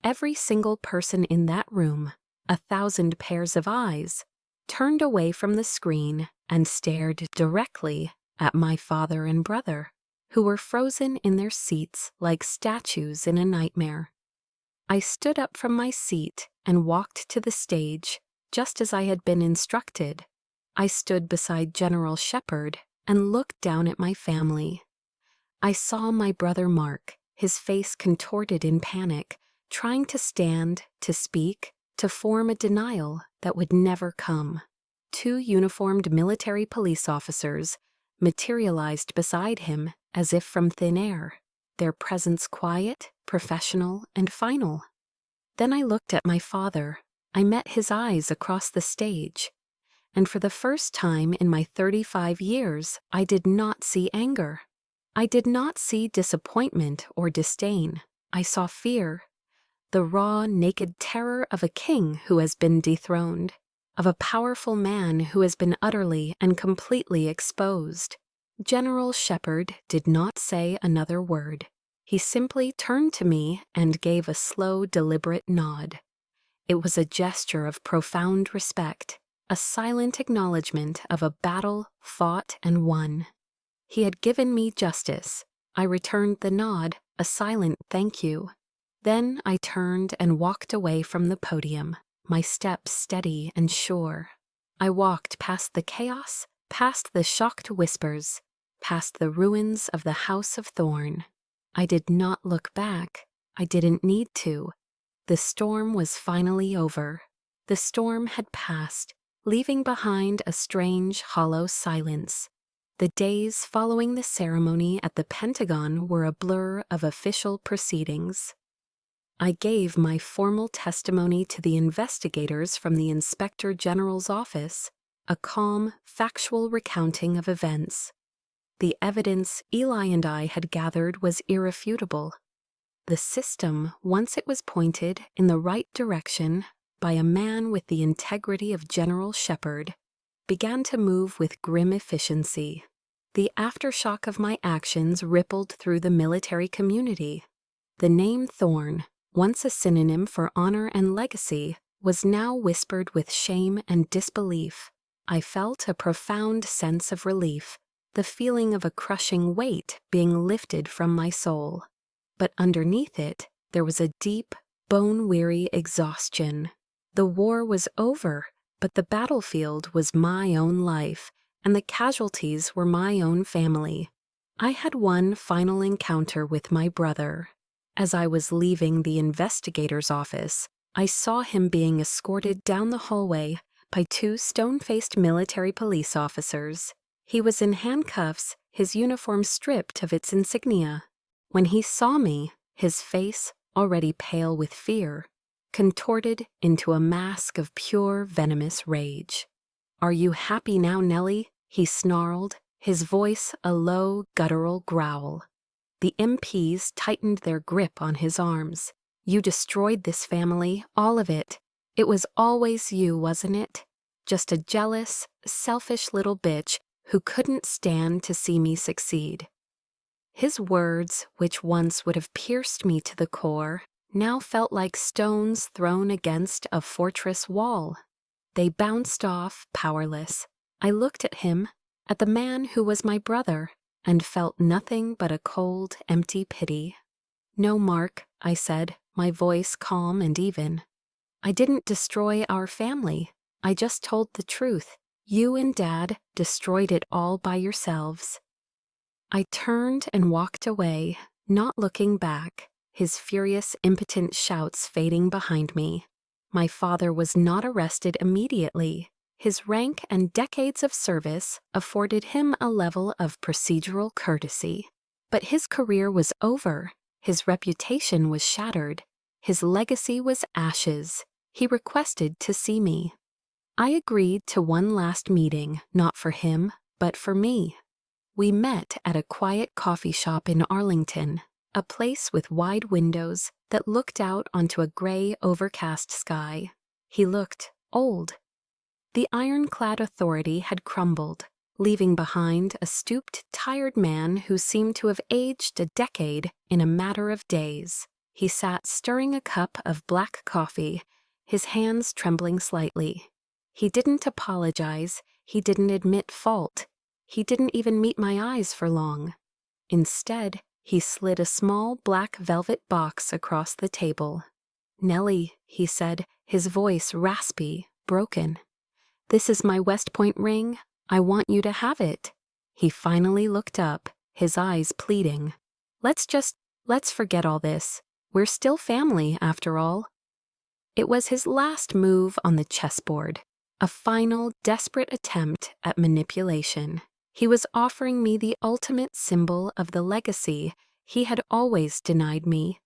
Every single person in that room, 1,000 pairs of eyes, turned away from the screen and stared directly at my father and brother, who were frozen in their seats like statues in a nightmare. I stood up from my seat and walked to the stage, just as I had been instructed. I stood beside General Shepard and looked down at my family. I saw my brother Mark, his face contorted in panic, trying to stand, to speak, to form a denial that would never come. 2 uniformed military police officers materialized beside him as if from thin air, their presence quiet, professional, and final. Then I looked at my father. I met his eyes across the stage. And for the first time in my 35 years, I did not see anger. I did not see disappointment or disdain. I saw fear, the raw, naked terror of a king who has been dethroned. of a powerful man who has been utterly and completely exposed. General Shepherd did not say another word. He simply turned to me and gave a slow, deliberate nod. It was a gesture of profound respect, a silent acknowledgement of a battle fought and won. He had given me justice. I returned the nod, a silent thank you. Then I turned and walked away from the podium, my steps steady and sure. I walked past the chaos, past the shocked whispers, past the ruins of the House of Thorn. I did not look back. I didn't need to. The storm was finally over. The storm had passed, leaving behind a strange, hollow silence. The days following the ceremony at the Pentagon were a blur of official proceedings. I gave my formal testimony to the investigators from the Inspector General's office, a calm, factual recounting of events. The evidence Eli and I had gathered was irrefutable. The system, once it was pointed in the right direction by a man with the integrity of General Shepherd, began to move with grim efficiency. The aftershock of my actions rippled through the military community. The name Thorn, once a synonym for honor and legacy, was now whispered with shame and disbelief. I felt a profound sense of relief, the feeling of a crushing weight being lifted from my soul. But underneath it, there was a deep, bone-weary exhaustion. The war was over, but the battlefield was my own life, and the casualties were my own family. I had one final encounter with my brother. As I was leaving the investigator's office, I saw him being escorted down the hallway by two stone-faced military police officers. He was in handcuffs, his uniform stripped of its insignia. When he saw me, his face, already pale with fear, contorted into a mask of pure venomous rage. "Are you happy now, Nellie?" he snarled, his voice a low, guttural growl. The MPs tightened their grip on his arms. "You destroyed this family, all of it. It was always you, wasn't it? Just a jealous, selfish little bitch who couldn't stand to see me succeed." His words, which once would have pierced me to the core, now felt like stones thrown against a fortress wall. They bounced off, powerless. I looked at him, at the man who was my brother, and felt nothing but a cold, empty pity. "No, Mark," I said, my voice calm and even. "I didn't destroy our family. I just told the truth. You and Dad destroyed it all by yourselves." I turned and walked away, not looking back, his furious, impotent shouts fading behind me. My father was not arrested immediately. His rank and decades of service afforded him a level of procedural courtesy. But his career was over. His reputation was shattered. His legacy was ashes. He requested to see me. I agreed to one last meeting, not for him, but for me. We met at a quiet coffee shop in Arlington, a place with wide windows that looked out onto a gray, overcast sky. He looked old. The ironclad authority had crumbled, leaving behind a stooped, tired man who seemed to have aged a decade in a matter of days. He sat stirring a cup of black coffee, his hands trembling slightly. He didn't apologize. He didn't admit fault. He didn't even meet my eyes for long. Instead, he slid a small black velvet box across the table. "Nellie," he said, his voice raspy, broken. "This is my West Point ring. I want you to have it." He finally looked up, his eyes pleading. Let's forget all this. We're still family, after all." It was his last move on the chessboard, a final, desperate attempt at manipulation. He was offering me the ultimate symbol of the legacy he had always denied me,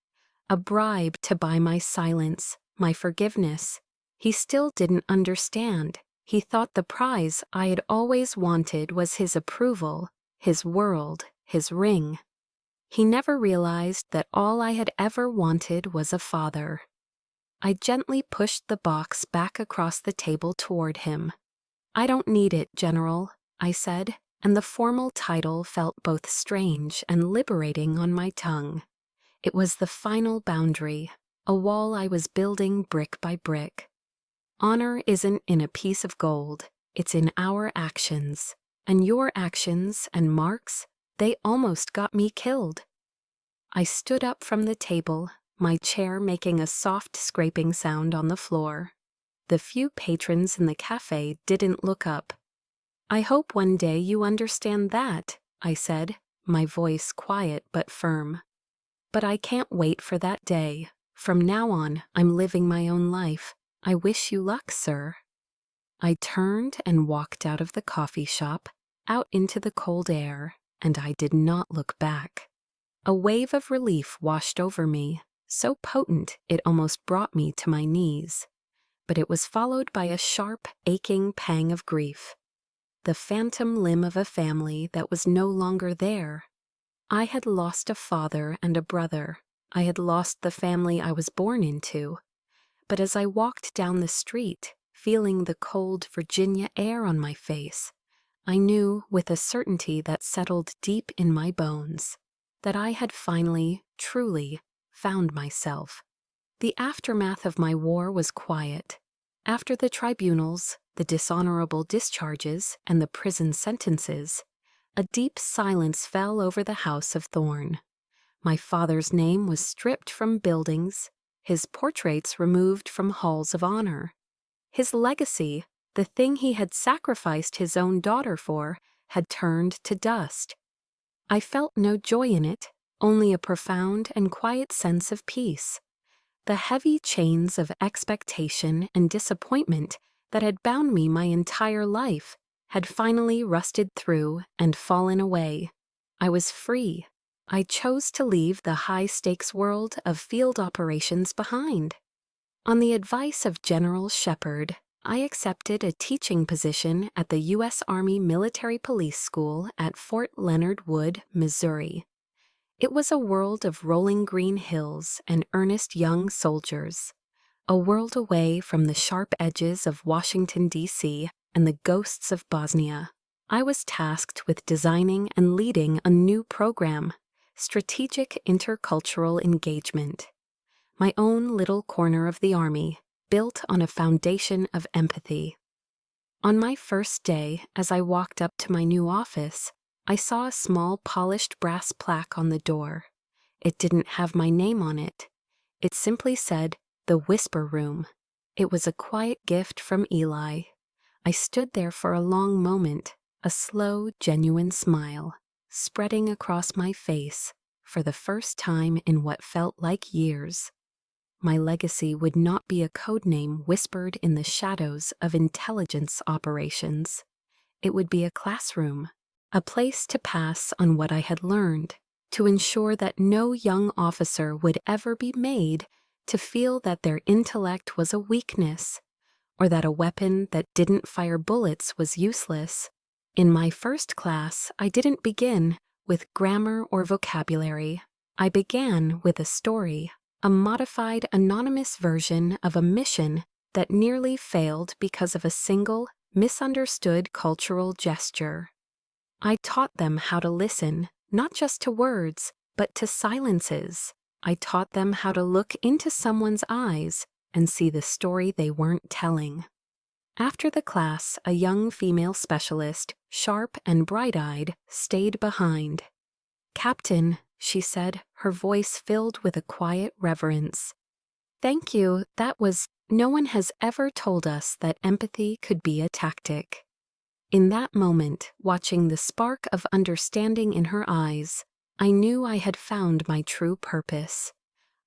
a bribe to buy my silence, my forgiveness. He still didn't understand. He thought the prize I had always wanted was his approval, his world, his ring. He never realized that all I had ever wanted was a father. I gently pushed the box back across the table toward him. "I don't need it, General," I said, and the formal title felt both strange and liberating on my tongue. It was the final boundary, a wall I was building brick by brick. Honor isn't in a piece of gold, it's in our actions. And your actions and Mark's, they almost got me killed. I stood up from the table, my chair making a soft scraping sound on the floor. The few patrons in the cafe didn't look up. "I hope one day you understand that," I said, my voice quiet but firm. "But I can't wait for that day. From now on, I'm living my own life. I wish you luck, sir." I turned and walked out of the coffee shop, out into the cold air, and I did not look back. A wave of relief washed over me, so potent it almost brought me to my knees. But it was followed by a sharp, aching pang of grief. The phantom limb of a family that was no longer there. I had lost a father and a brother. I had lost the family I was born into. But as I walked down the street, feeling the cold Virginia air on my face, I knew with a certainty that settled deep in my bones that I had finally, truly, found myself. The aftermath of my war was quiet. After the tribunals, the dishonorable discharges, and the prison sentences, a deep silence fell over the House of Thorn. My father's name was stripped from buildings, his portraits removed from halls of honor. His legacy, the thing he had sacrificed his own daughter for, had turned to dust. I felt no joy in it, only a profound and quiet sense of peace. The heavy chains of expectation and disappointment that had bound me my entire life had finally rusted through and fallen away. I was free. I chose to leave the high-stakes world of field operations behind. On the advice of General Shepard, I accepted a teaching position at the U.S. Army Military Police School at Fort Leonard Wood, Missouri. It was a world of rolling green hills and earnest young soldiers, a world away from the sharp edges of Washington, D.C. and the ghosts of Bosnia. I was tasked with designing and leading a new program, Strategic Intercultural Engagement. My own little corner of the Army, built on a foundation of empathy. On my first day, as I walked up to my new office, I saw a small polished brass plaque on the door. It didn't have my name on it. It simply said, "The Whisper Room." It was a quiet gift from Eli. I stood there for a long moment, a slow, genuine smile, spreading across my face, for the first time in what felt like years. My legacy would not be a codename whispered in the shadows of intelligence operations. It would be a classroom, a place to pass on what I had learned, to ensure that no young officer would ever be made to feel that their intellect was a weakness, or that a weapon that didn't fire bullets was useless. In my first class, I didn't begin with grammar or vocabulary. I began with a story, a modified anonymous version of a mission that nearly failed because of a single, misunderstood cultural gesture. I taught them how to listen, not just to words, but to silences. I taught them how to look into someone's eyes and see the story they weren't telling. After the class, a young female specialist, sharp and bright-eyed, stayed behind. "Captain," she said, her voice filled with a quiet reverence. "Thank you, no one has ever told us that empathy could be a tactic." In that moment, watching the spark of understanding in her eyes, I knew I had found my true purpose.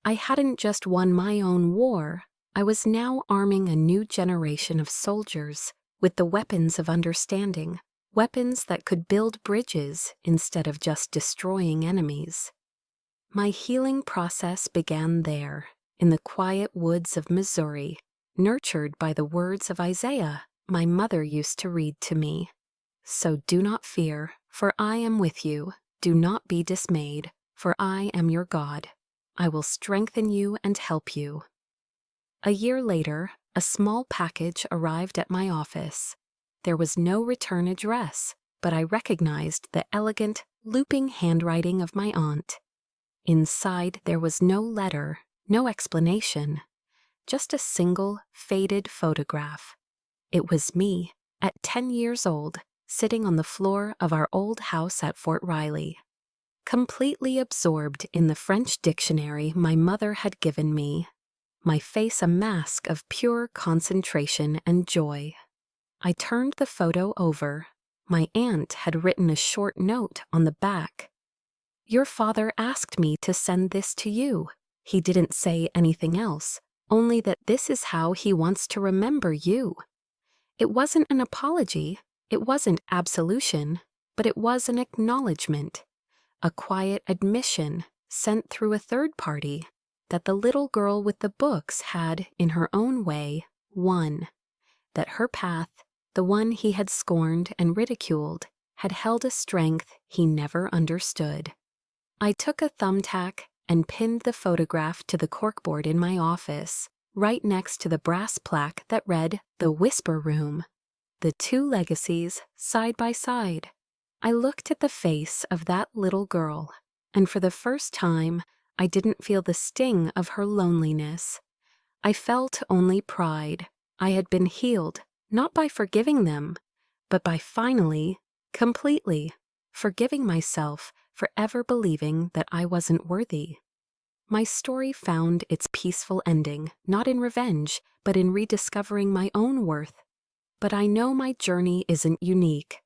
I hadn't just won my own war, I was now arming a new generation of soldiers with the weapons of understanding, weapons that could build bridges instead of just destroying enemies. My healing process began there, in the quiet woods of Missouri, nurtured by the words of Isaiah my mother used to read to me. "So do not fear, for I am with you. Do not be dismayed, for I am your God. I will strengthen you and help you." A year later, a small package arrived at my office. There was no return address, but I recognized the elegant, looping handwriting of my aunt. Inside, there was no letter, no explanation, just a single, faded photograph. It was me, at 10 years old, sitting on the floor of our old house at Fort Riley, completely absorbed in the French dictionary my mother had given me, my face a mask of pure concentration and joy. I turned the photo over. My aunt had written a short note on the back. "Your father asked me to send this to you. He didn't say anything else, only that this is how he wants to remember you." It wasn't an apology, it wasn't absolution, but it was an acknowledgement, a quiet admission sent through a third party that the little girl with the books had, in her own way, won, that her path, the one he had scorned and ridiculed, had held a strength he never understood. I took a thumbtack and pinned the photograph to the corkboard in my office, right next to the brass plaque that read, "The Whisper Room." The two legacies, side by side. I looked at the face of that little girl, and for the first time, I didn't feel the sting of her loneliness. I felt only pride. I had been healed, not by forgiving them, but by finally, completely, forgiving myself for ever believing that I wasn't worthy. My story found its peaceful ending, not in revenge, but in rediscovering my own worth. But I know my journey isn't unique.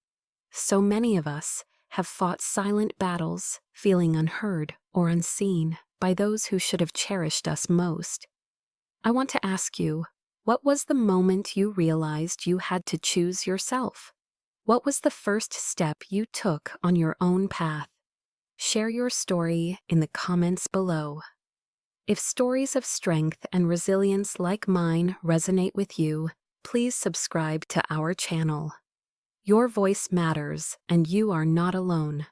So many of us have fought silent battles, feeling unheard or unseen by those who should have cherished us most. I want to ask you, what was the moment you realized you had to choose yourself? What was the first step you took on your own path? Share your story in the comments below. If stories of strength and resilience like mine resonate with you, please subscribe to our channel. Your voice matters, and you are not alone.